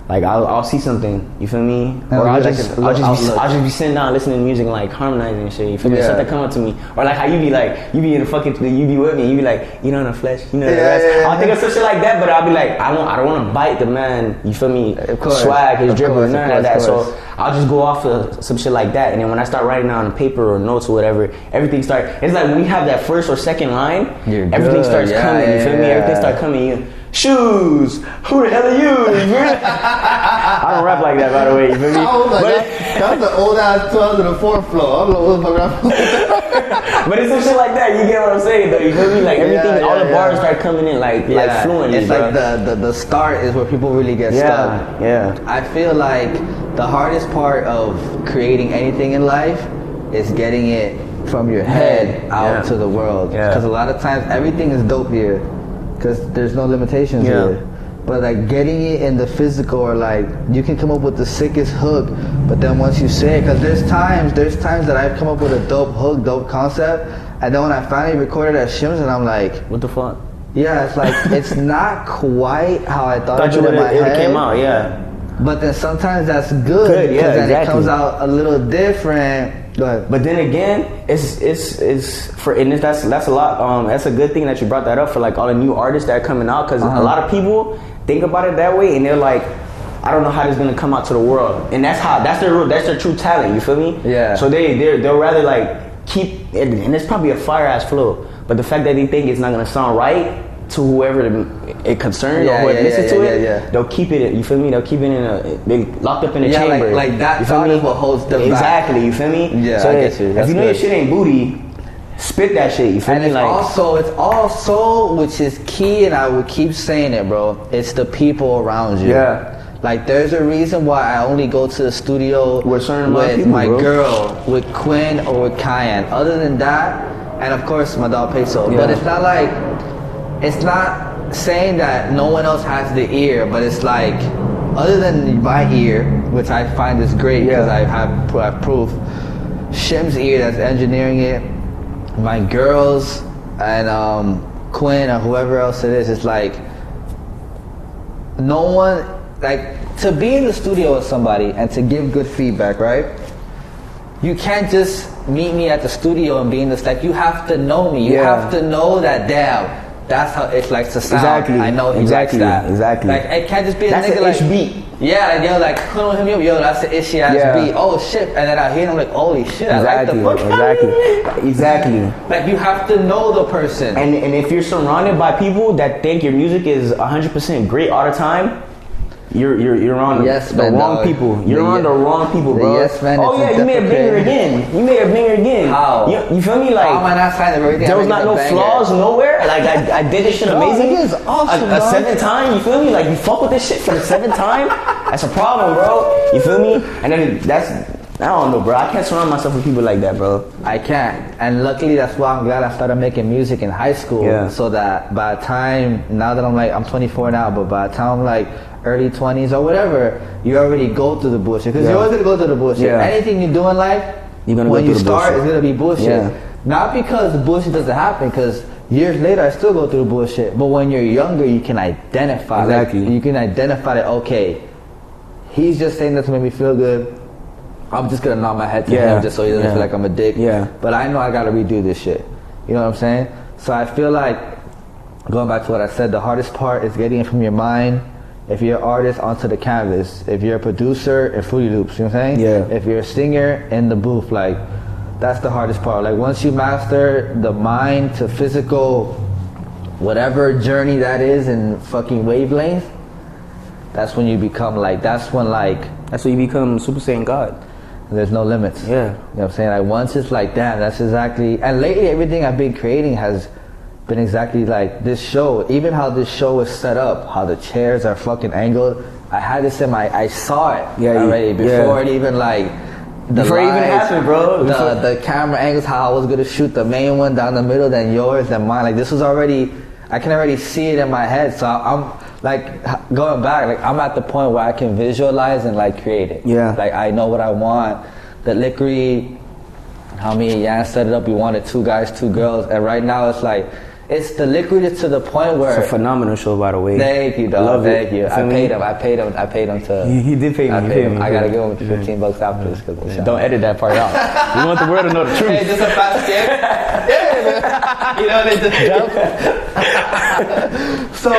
like I'll see something, you feel me? Or I'll just be sitting down listening to music and like harmonizing and shit, you feel me? Something come up to me. Or like how you be in the fucking, you be with me, you be like, you know, in the flesh, you know, the rest. I'll think of some shit like that, but I'll be like, I don't want to bite the man, you feel me? Swag, his dribble, none of that. So I'll just go off of some shit like that. And then when I start writing down on paper or notes or whatever, everything starts, it's like when we have that first or second line, everything starts coming, you feel me? Everything starts coming. Shoes, who the hell are you? I don't rap like that, by the way. You feel me? That's the old ass 2004 flow. I don't know what but it's some shit like that. You get what I'm saying, though. You feel me? Like everything, all the bars start coming in like fluently. It's like the start is where people really get stuck. Yeah. I feel like the hardest part of creating anything in life is getting it from your head out to the world. Because a lot of times everything is dope here. Because there's no limitations here. But like getting it in the physical, or like you can come up with the sickest hook, but then once you say it, because there's times that I've come up with a dope hook, dope concept, and then when I finally recorded at Shims, and I'm like, what the fuck? Yeah, it's like it's not quite how I thought it would in my head. It came out, But then sometimes that's good, because then it comes out a little different. Go ahead. But then again, that's a lot. That's a good thing that you brought that up for like all the new artists that are coming out, because a lot of people think about it that way, and they're like, I don't know how this is gonna come out to the world, and that's their true talent. You feel me? Yeah. So they'll rather like keep it, and it's probably a fire ass flow, but the fact that they think it's not gonna sound right to whoever it concerns or whoever listens to it, they'll keep it. You feel me? They'll keep it they locked up in a chamber. Like that thought is what holds them back. You feel me? Yeah, so I get you. If you know your shit ain't booty, spit that shit. You feel me? It's also, which is key, and I would keep saying it, bro. It's the people around you. Yeah. Like there's a reason why I only go to the studio with people, my girl, with Quinn or with Kayan. Other than that, and of course my dog Peso. But it's not like. It's not saying that no one else has the ear, but it's like, other than my ear, which I find is great because I have proof, Shim's ear that's engineering it, my girls, and Quinn or whoever else it is, it's like, no one, like, to be in the studio with somebody and to give good feedback, right? You can't just meet me at the studio and be in this, like, you have to know me. You have to know that, damn, that's how it likes to sound. Exactly. I know he likes that. Exactly. Like, it can't just be a that's nigga like... That's beat. Yeah, like, yo, like, come hit me up, yo, that's the Ishy ass beat. Oh, shit. And then I hear him like, holy shit, I like the fuck. Exactly. Like, you have to know the person. And if you're surrounded by people that think your music is 100% great all the time, you're on the wrong people. You're on the wrong people, bro. Yes, man. Oh yeah, you made a banger again. How? You feel me? Like, how am I not finding everything? There was not no flaws nowhere. Like I did this shit amazing. It is awesome. A seventh time, you feel me? Like you fuck with this shit for the seventh time. That's a problem, bro. You feel me? And then I don't know, bro. I can't surround myself with people like that, bro. I can't. And luckily, that's why I'm glad I started making music in high school. Yeah. So that by the time, now that I'm 24 now, but by the time I'm like early 20s or whatever, you already go through the bullshit. Because you're always going to go through the bullshit. Yeah. Anything you do in life, when you start, it's going to be bullshit. Yeah. Not because the bullshit doesn't happen, because years later, I still go through the bullshit. But when you're younger, you can identify. Exactly. Like, you can identify that, okay, he's just saying that to make me feel good. I'm just gonna nod my head to him just so he doesn't feel like I'm a dick. Yeah. But I know I gotta redo this shit. You know what I'm saying? So I feel like, going back to what I said, the hardest part is getting it from your mind. If you're an artist, onto the canvas. If you're a producer, in Fruity Loops, you know what I'm saying? Yeah. If you're a singer, in the booth, like, that's the hardest part. Like, once you master the mind to physical, whatever journey that is in fucking wavelength, that's when you become like, that's when you become Super Saiyan God. There's no limits. Yeah. You know what I'm saying? Like, once it's like, damn, that's exactly... And lately, everything I've been creating has been exactly like this show. Even how this show is set up, how the chairs are fucking angled. I had this in I saw it already before it even, like, before it even happened, bro. The camera angles, how I was gonna shoot the main one down the middle, then yours, then mine. Like this was already, I can already see it in my head. So I'm like going back, like I'm at the point where I can visualize and like create it. Yeah. Like I know what I want. The Lickery, how me and Yanz set it up. We wanted 2 guys, 2 girls, and right now it's like. It's the Lickery to the point where it's a phenomenal show, by the way. Thank you, dog. Thank you. I paid him to. He did pay me. I gotta give him $15 after this. Don't edit that part out. We want the world to know the truth. Hey, just a fast skip. Yeah, you know they just jump. So,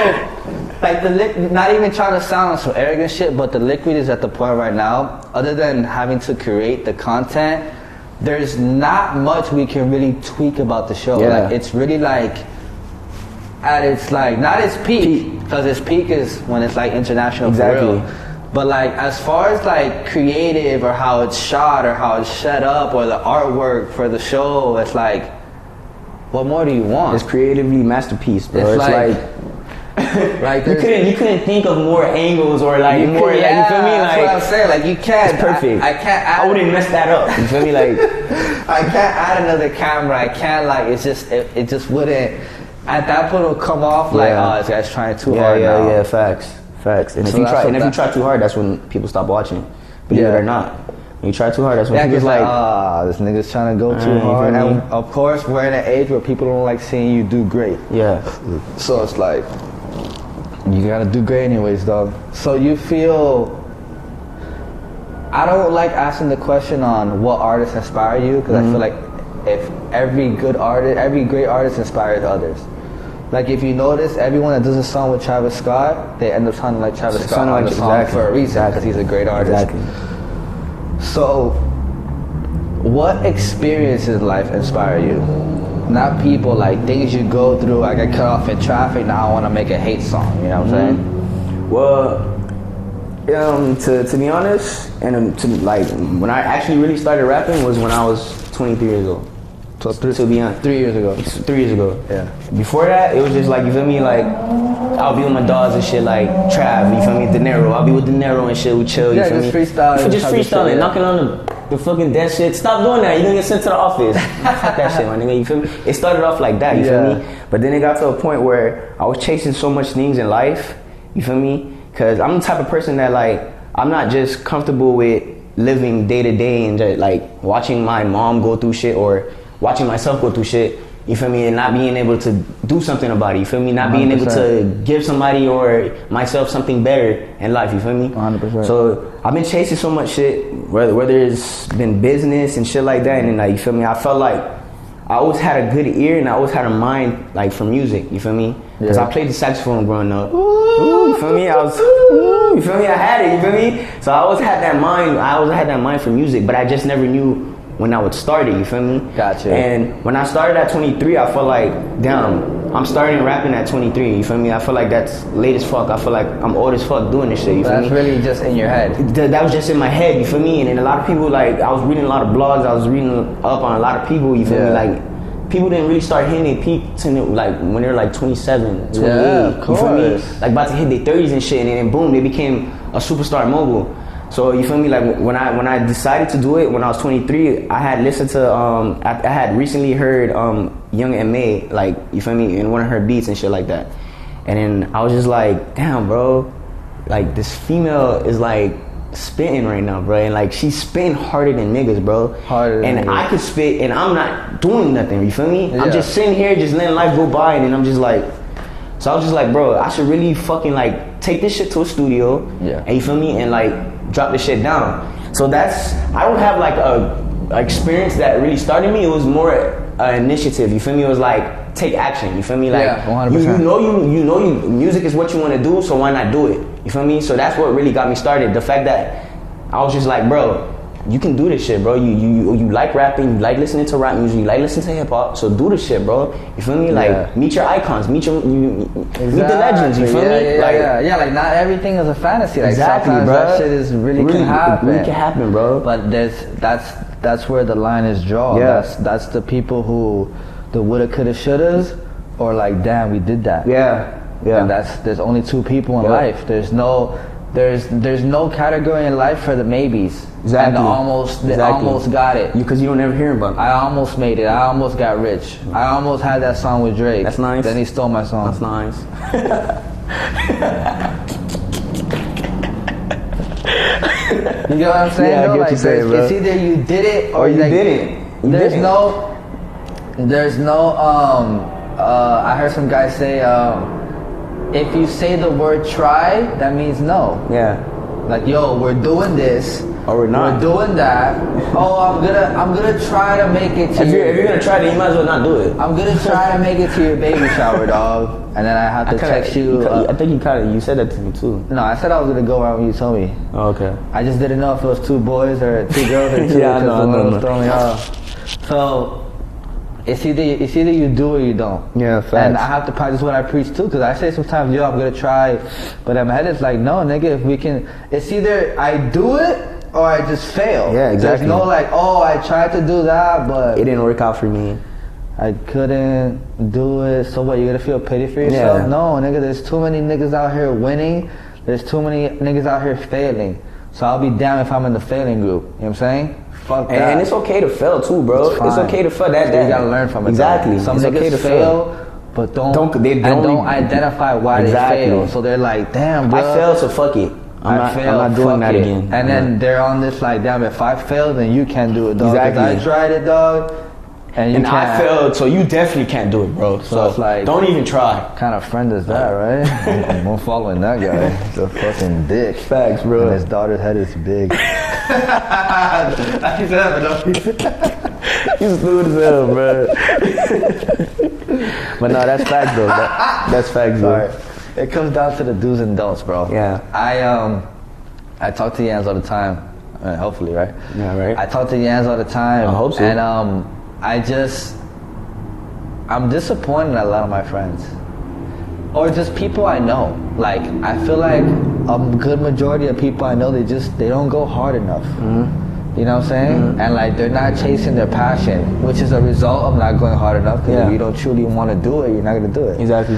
like not even trying to sound on some arrogant shit, but the Lickery is at the point right now. Other than having to create the content, there's not much we can really tweak about the show. Yeah. Like it's really like. At its like not its peak, because its peak is when it's like international for real. But like as far as like creative or how it's shot or how it's set up or the artwork for the show, it's like, what more do you want? It's creatively masterpiece, bro. It's like you couldn't think of more angles or like more like you feel me? Like that's what I'm saying. Like you can't. It's perfect. I can't. I wouldn't mess that up. You feel me? Like I can't add another camera. I can't like. It's just it just wouldn't. At that point, it'll come off like, oh, this guy's trying too hard now. Yeah, facts. And so if you try too hard, that's when people stop watching. Believe it or not. When you try too hard, that's when people's like, this nigga's trying to go too hard. And of course, we're in an age where people don't like seeing you do great. Yeah. So it's like, you gotta do great anyways, dog. So you feel, I don't like asking the question on what artists inspire you, because I feel like if every great artist inspires others. Like if you notice, everyone that does a song with Travis Scott, they end up sounding like Travis Scott on the song for a reason, because he's a great artist. Exactly. So, what experiences in life inspire you? Not people, like things you go through. Like I cut off in traffic, now I want to make a hate song. You know what I'm saying? Well, to be honest, and to like when I actually really started rapping was when I was 23 years old. So to be honest, 3 years ago. 3 years ago. Yeah. Before that, it was just like, you feel me, like I'll be with my dogs and shit, like Trav, you feel me, De Niro. I'll be with De Niro and shit, we chill, you feel me? Just freestyling, knocking on the fucking dead shit. Stop doing that, you're gonna get sent to the office. Fuck that shit, my nigga, you feel me? It started off like that, you feel me? But then it got to a point where I was chasing so much things in life, you feel me? Cause I'm the type of person that like, I'm not just comfortable with living day to day and just like watching my mom go through shit or watching myself go through shit, you feel me, and not being able to do something about it, you feel me, not 100%. Being able to give somebody or myself something better in life, you feel me? 100%. So I've been chasing so much shit, whether it's been business and shit like that, and then like, you feel me, I felt like I always had a good ear and I always had a mind like for music, you feel me? Because I played the saxophone growing up. Ooh, you feel me? You feel me? I had it, you feel me? So I always had that mind for music, but I just never knew when I would start it, you feel me? Gotcha. And when I started at 23, I felt like, damn, I'm starting rapping at 23, you feel me? I feel like that's late as fuck. I feel like I'm old as fuck doing this shit, you feel me? That's really just in your head. That was just in my head, you feel me? And then a lot of people, like, I was reading a lot of blogs, I was reading up on a lot of people, you feel me? Like, people didn't really start hitting their peak until like when they were like 27, 28, you feel me? Like about to hit their 30s and shit, and then boom, they became a superstar mogul. So you feel me? Like when I decided to do it when I was 23, I had listened to I had recently heard Young M.A, like, you feel me, in one of her beats and shit like that. And then I was just like, damn, bro, like this female is like spitting right now, bro, and like she's spitting harder than niggas, bro. And I could spit and I'm not doing nothing, you feel me? I'm just sitting here just letting life go by, and then I'm just like, so I was just like, bro, I should really fucking like take this shit to a studio, and you feel me, and like drop this shit down. So I don't have like a experience that really started me. It was more an initiative, you feel me? It was like, take action, you feel me? Like, 100%. you know music is what you want to do, so why not do it? You feel me? So that's what really got me started. The fact that I was just like, bro, you can do this shit, bro. You like rapping, you like listening to rap music, you like listening to hip hop, so do this shit, bro. You feel me? Like, meet your icons, meet the legends, you feel me? Like not everything is a fantasy. Like sometimes bro. That shit is really can happen. Really can happen, bro. But that's where the line is drawn. That's the people who the woulda, coulda, shouldas, or like, damn, we did that. Yeah. And there's only two people in life. There's no there's no category in life for the maybes. Exactly. And they almost got it. Because you don't ever hear about it. I almost made it. I almost got rich. I almost had that song with Drake. That's nice. Then he stole my song. That's nice. You get what I'm saying? Yeah, I get like, you saying, bro. It's either you did it or you didn't. There's no I heard some guy say if you say the word try, that means no. Yeah. Like, yo, we're doing this. Or we're not. We're doing that. Oh, I'm gonna try to make it to if you're gonna try it, you might as well not do it. I'm gonna try to make it to your baby shower, dog. And then I have to text you. I think you said that to me too. No, I said I was gonna go around when you told me. Oh, okay. I just didn't know if it was 2 boys or 2 girls or 2. Yeah, I know. Throwing me off. So it's either you do or you don't. Yeah, facts. And I have to practice what I preach too, because I say sometimes, yo, I'm gonna try, but in my head it's like, no, nigga, if we can, it's either I do it or I just fail. Yeah, exactly. There's no like, oh, I tried to do that, but it didn't work out for me. I couldn't do it. So what, you gotta feel pity for yourself? Yeah. No, nigga, there's too many niggas out here winning. There's too many niggas out here failing. So I'll be damned if I'm in the failing group. You know what I'm saying? Fuck that. And it's okay to fail too, bro. It's okay to fail. That you gotta learn from it. Exactly. Some it's niggas okay to fail, but don't identify why they fail. So they're like, damn, bro. I failed, so fuck it. I'm not doing that again. And then they're on this like, damn, if I fail, then you can't do it, dog. Exactly. I tried it, dog. And I failed, so you definitely can't do it, bro. So it's like, don't even try. What kind of friend is that, right? I'm following that guy. He's a fucking dick. Facts, bro. And his daughter's head is big. He's stupid as hell, bro. But no, that's facts, though. That's facts, bro. Sorry. It comes down to the do's and don'ts, bro. Yeah. I talk to Yanz all the time. Hopefully, right? Yeah, right. I talk to Yanz all the time. I hope so. And I'm disappointed in a lot of my friends. Or just people I know. Like, I feel like a good majority of people I know, they don't go hard enough. Mm-hmm. You know what I'm saying? Mm-hmm. And like, they're not chasing their passion, which is a result of not going hard enough. Because if you don't truly want to do it, you're not going to do it. Exactly.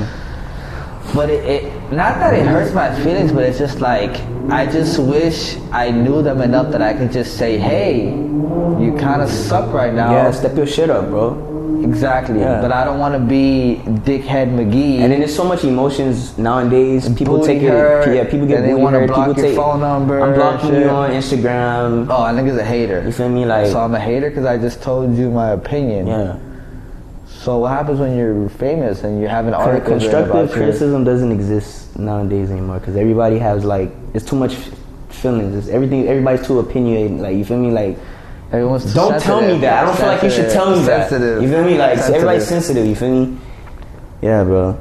But it not that it hurts my feelings, but it's just like, I just wish I knew them enough that I could just say, hey, you kind of suck right now. Yeah, step your shit up, bro. Exactly. Yeah. But I don't want to be dickhead McGee. And then there's so much emotions nowadays. People take it. People get they want to block your phone number. I'm blocking you on Instagram. Oh, I think it's a hater. You feel me? Like, so I'm a hater because I just told you my opinion. Yeah. So what happens when you're famous and you have an article? Constructive criticism doesn't exist nowadays anymore because everybody has like, it's too much feelings. It's everything. Everybody's too opinionated. Like, you feel me? Like, everyone's too don't tell me that. I don't feel like you should tell me that. You feel me? Like, everybody's sensitive. You feel me? Yeah, bro.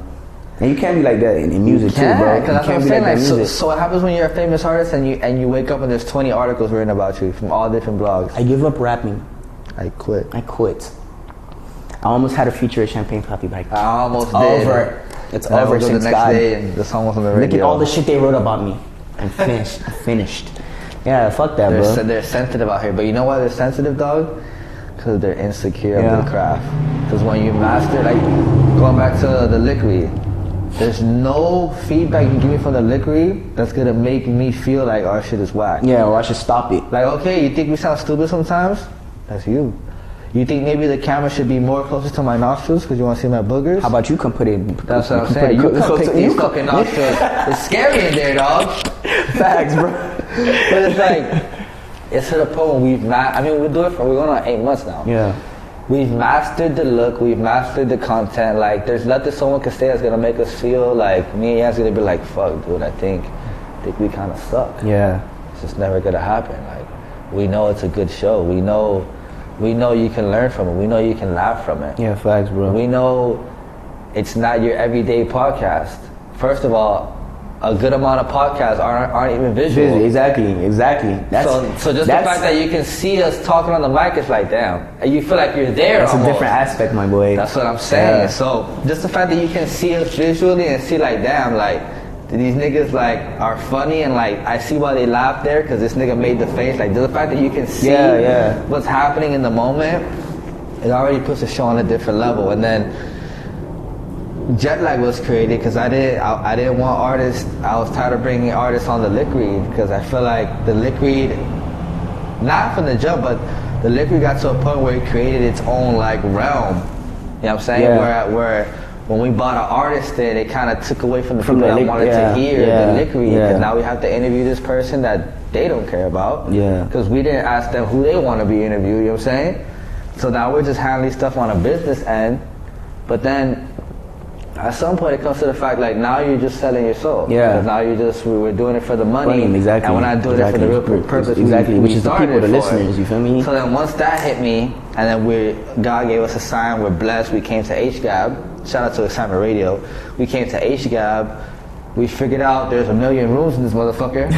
And you can't be like that in music too, bro. Because that's what I'm saying. Like, so what happens when you're a famous artist and you wake up and there's 20 articles written about you from all different blogs? I give up rapping. I quit. I almost had a feature at Champagne Papi, but I almost did. Over. It's over since the next day and the song was on the radio. Look at all the shit they wrote about me. I'm finished. Yeah, fuck that, bro. They're sensitive out here, but you know why they're sensitive, dog? Because they're insecure of the craft. Because when you master, like, going back to the lick read, there's no feedback you can give me from the lick read that's gonna make me feel like our shit is whack. Yeah, or I should stop it. Like, okay, you think we sound stupid sometimes? That's you. You think maybe the camera should be more closer to my nostrils because you want to see my boogers? How about you come put it? That's what I'm saying. You come pick these fucking nostrils. It's scary in there, dog. Facts, bro. But it's like, it's to the point where we're going on 8 months now. Yeah. We've mastered the look. We've mastered the content. Like, there's nothing someone can say that's gonna make us feel like me and Yanz gonna be like, fuck, dude. I think we kind of suck. Yeah. It's just never gonna happen. Like, we know it's a good show. We know you can learn from it. We know you can laugh from it. Yeah, facts, bro. We know it's not your everyday podcast. First of all, a good amount of podcasts aren't even visual. Exactly. So just the fact that you can see us talking on the mic, it's like, damn. And you feel like you're there. It's a different aspect, my boy. That's what I'm saying. Yeah. So just the fact that you can see us visually and see like, damn, like, these niggas like are funny and like I see why they laugh there because this nigga made the face. Like, just the fact that you can see what's happening in the moment, it already puts the show on a different level. And then Jetlag was created because I didn't want artists. I was tired of bringing artists on the lick read because I feel like the lick read, not from the jump, but the lick read got to a point where it created its own like realm. You know what I'm saying? Yeah. Where when we bought an artist in, it kind of took away from the people that wanted to hear the lick read. Because now we have to interview this person that they don't care about. Yeah. Because we didn't ask them who they want to be interviewed. You know what I'm saying? So now we're just handling stuff on a business end, but then. At some point, it comes to the fact like now you're just selling your soul. Yeah. Because now we're doing it for the money. Exactly. And we're not doing it for the real purpose. Exactly. Which is the people, the listeners. You feel me? So then once that hit me, and then God gave us a sign. We're blessed. We came to HGAB. Shout out to Excitement Radio. We came to HGAB. We figured out there's 1 million rooms in this motherfucker,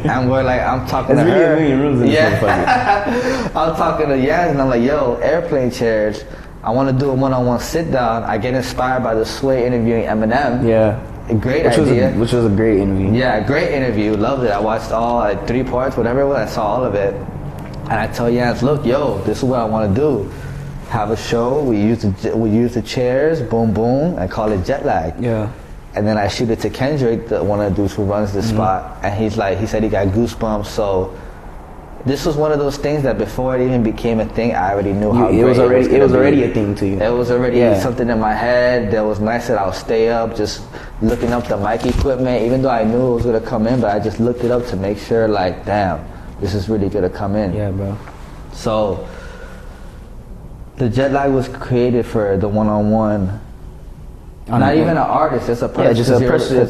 and we're like, I'm talking to her. There's really 1 million rooms in this motherfucker. I'm talking to Yanz, and I'm like, yo, airplane chairs. I want to do a one-on-one sit-down. I get inspired by the Sway interviewing Eminem. Yeah. A great idea. Which was a great interview. Yeah, great interview. Loved it. I watched all, 3 parts, whatever it was. I saw all of it. And I tell Yanz, look, yo, this is what I want to do. Have a show. We use the chairs, boom, boom, and call it Jetlag. Yeah. And then I shoot it to Kendrick, one of the dudes who runs the spot. And he said he got goosebumps, so... This was one of those things that before it even became a thing, I already knew how it was already a thing to you. It was already something in my head that was nice that I'll stay up, just looking up the mic equipment, even though I knew it was going to come in, but I just looked it up to make sure, like, damn, this is really going to come in. Yeah, bro. So, the Jetlag was created for the one-on-one. Not even an artist, it's a person. Yeah, just a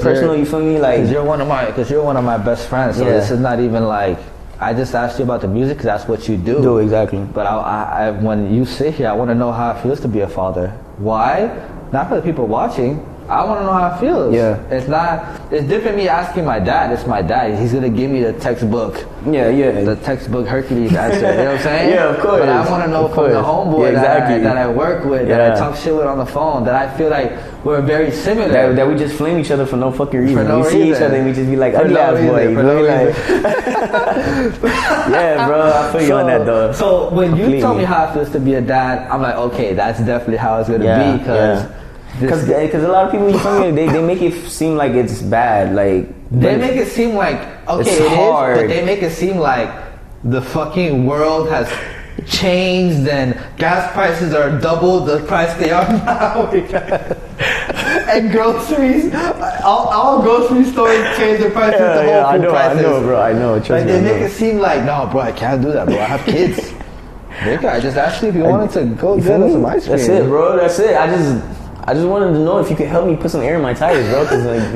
personal, you feel me? Like, because you're one of my best friends, so this is not even like... I just asked you about the music because that's what you do. Exactly. But I, when you sit here, I want to know how it feels to be a father. Why? Not for the people watching. I want to know how it feels. Yeah. It's different me asking my dad. It's my dad. He's going to give me the textbook. Yeah. The textbook Hercules answer. You know what I'm saying? Yeah, of course. But I want to know from the homeboy that I work with, that I talk shit with on the phone, that I feel like we're very similar. That we just flame each other for no fucking reason. We see each other and we just be like, ugly ass boy. Yeah, bro. I feel you on that though. So when you tell me how it feels to be a dad, I'm like, okay, that's definitely how it's going to be because... Because a lot of people, you feel me, they make it seem like it's bad. Like they make it seem like, okay, it hard. Is, but they make it seem like the fucking world has changed and gas prices are double the price they are now. And groceries, all grocery stores change their prices to whole food prices. I know, bro. I know. Trust me, they make it seem like, no, bro, I can't do that, bro. I have kids. I just asked you if you wanted to go get us some ice cream. That's it, bro. That's it. I just wanted to know if you could help me put some air in my tires, bro.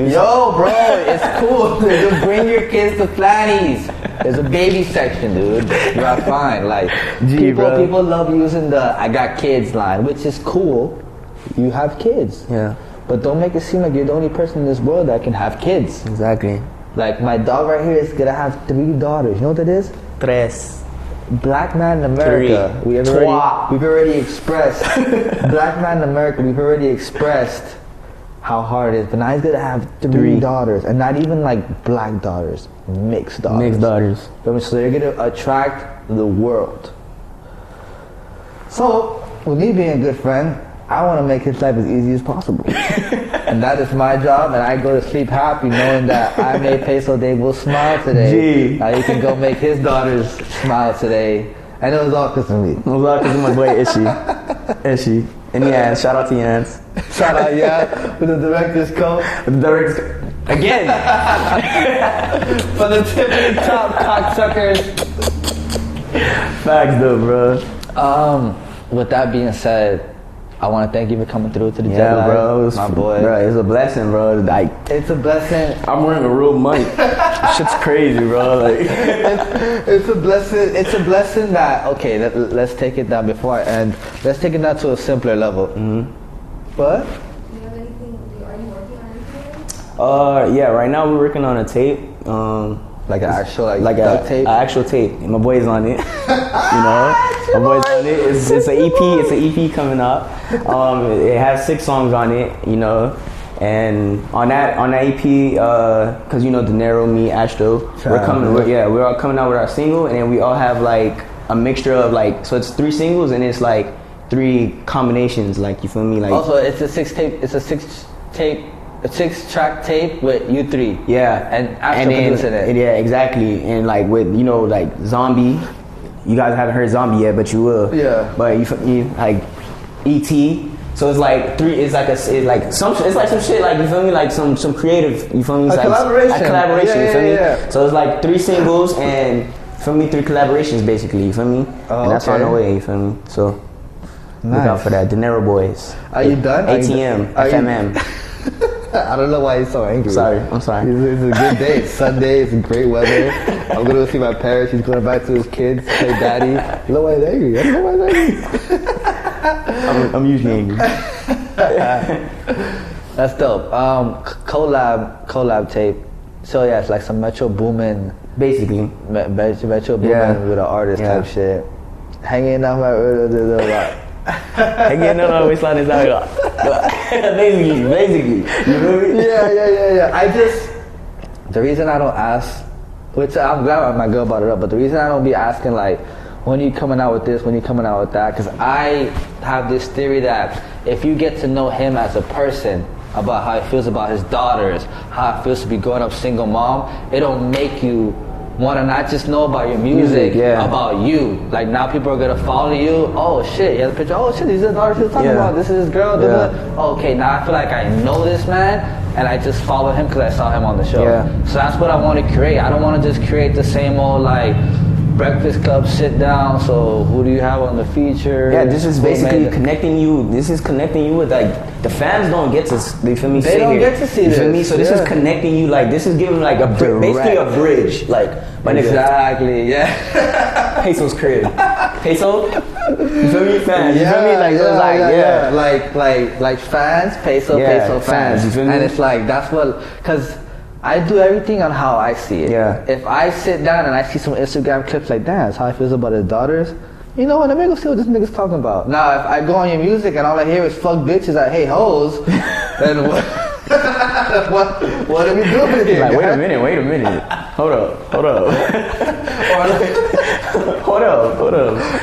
Yo, bro, it's cool. Just bring your kids to Flatties. There's a baby section, dude. You're fine. Like, people love using the "I got kids" line, which is cool. You have kids. Yeah. But don't make it seem like you're the only person in this world that can have kids. Exactly. Like, my dog right here is gonna have 3 daughters. You know what that is? Tres. Black man in America, we've already expressed. Black man in America, we've already expressed how hard it is. But now he's gonna have 3 daughters, and not even like black daughters, mixed daughters. So they're gonna attract the world. So, with me being a good friend, I want to make his life as easy as possible. And that is my job, and I go to sleep happy knowing that I made Peso Davo smile today. Now he can go make his daughters smile today. And it was all because of me. It was all because of my boy Ishy. And Yanz, shout out to Yanz. Shout out Yanz with the director's coat. Again! For the tippity top cocksuckers. Facts though, bro. With that being said, I want to thank you for coming through to the Jetlag, bro. My boy. Bro, it's a blessing, bro. It's a blessing. I'm wearing a real mic. Shit's crazy, bro. Like, it's a blessing. It's a blessing that, okay, let's take it down before I end. Let's take it down to a simpler level. Mm-hmm. But? Do you have anything, are you working on anything? Yeah, right now we're working on a tape. Like an actual tape? An actual tape. And my boy's on it. You know? My boy's on it. It's an EP. It's an EP coming up. It has 6 songs on it, you know. And on that EP, cause you know De Niro, me, Astro, we're all coming out with our single, and then we all have like a mixture of like, so it's 3 singles and it's like 3 combinations, like, you feel me? Like, also it's a 6 tape. It's a 6 tape, a 6-track tape with you three. Yeah, and after producing it. Yeah, exactly. And like with like Zombie, you guys haven't heard Zombie yet, but you will. Yeah. But you like E.T. So it's like it's like some shit like, you feel me, like some creative, you feel me, a collaboration. A collaboration, yeah, you feel me. Yeah. So it's like 3 singles and, you feel me, 3 collaborations basically, you feel me. Oh, and that's on the way, you feel me. So look out for that. De Niro Boys. Are you done? ATM, FMM. I don't know why he's so angry. I'm sorry. It's a good day. It's Sunday. It's great weather. I'm going to see my parents. He's going back to his kids, play daddy. I don't know why he's angry. I don't know why he's angry. I'm usually angry. That's dope. Collab tape. So yeah, it's like some Metro Boomin. Basically. Metro Boomin with an artist type shit. Hanging out my Hanging on my waistline is out. Basically. You know what I mean? Yeah. The reason I don't ask, which I'm glad my girl brought it up, but the reason I don't be asking like, when you coming out with this, when you coming out with that, because I have this theory that if you get to know him as a person, about how he feels about his daughters, how it feels to be growing up single mom, it'll make you want to not just know about your music, about you. Like now people are going to follow you. Oh shit, he has a picture. Oh shit, these are the daughters he was talking about. This is his girl. Okay, now I feel like I know this man and I just follow him because I saw him on the show. So that's what I want to create. I don't want to just create the same old like Breakfast Club sit down. So who do you have on the feature? Yeah, this is basically connecting you. This is connecting you with like the fans don't get to. You feel me? They don't get to see this. You feel me? So this is connecting you. Like this is giving like basically a bridge. Like my nigga. Exactly. Yeah. Peso's crib. Peso. You feel me? Fans. You feel me? Like fans. Peso fans. You feel me? And it's like that's what because. I do everything on how I see it. Yeah. If I sit down and I see some Instagram clips like that, that's how he feels about his daughters. You know what? Let me go see what this nigga's talking about. Now, if I go on your music and all I hear is fuck bitches, I hate hoes, then what? what are we doing here? Like, wait a minute. Hold up.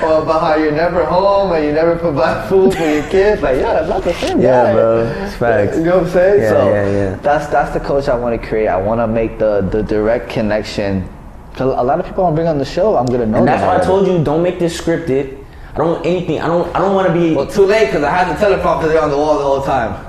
Or about how you're never home and you never provide food for your kids. Like, that's not the same guy. Yeah, bro. It's facts. You know what I'm saying? Yeah. That's the coach I want to create. I want to make the direct connection. Cause a lot of people I'm bringing on the show, I'm gonna know. And that's why I told you, don't make this scripted. I don't want anything. I don't want to be. Well, too late because I had the teleprompter on the wall the whole time.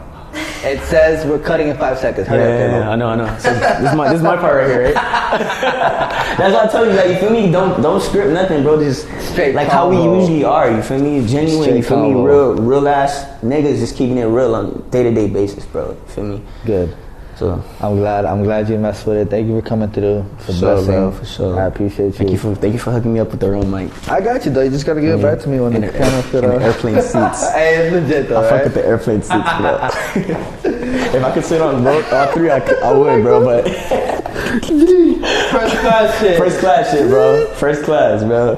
It says we're cutting in 5 seconds. Hurry up, I know. So this is my part right here, right? That's why I told you, like, you feel me? Don't script nothing, bro. Just straight like combo. how we usually are. You feel me? Genuine. Straight you feel combo. me? Real ass niggas just keeping it real on day-to-day basis, bro. You feel me? Good. So I'm glad you messed with it. Thank you for coming through. For blessing. Bro, for sure. I appreciate you. Thank you for hooking me up with the real mic. I got you though. You just gotta give it back to me when the camera fit on. Airplane seats. Hey, it's legit though. I fuck with the airplane seats, bro. If I could sit on both, all 3, I would, bro. But First class shit, bro. First class, bro.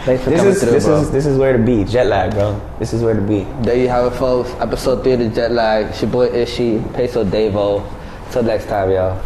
Thanks for coming through, bro. This is where to be. Jetlag, bro. This is where to be. There you have it, folks. Episode 3 of the Jetlag. It's your boy Ishy, Peso, Davo. Till next time, y'all.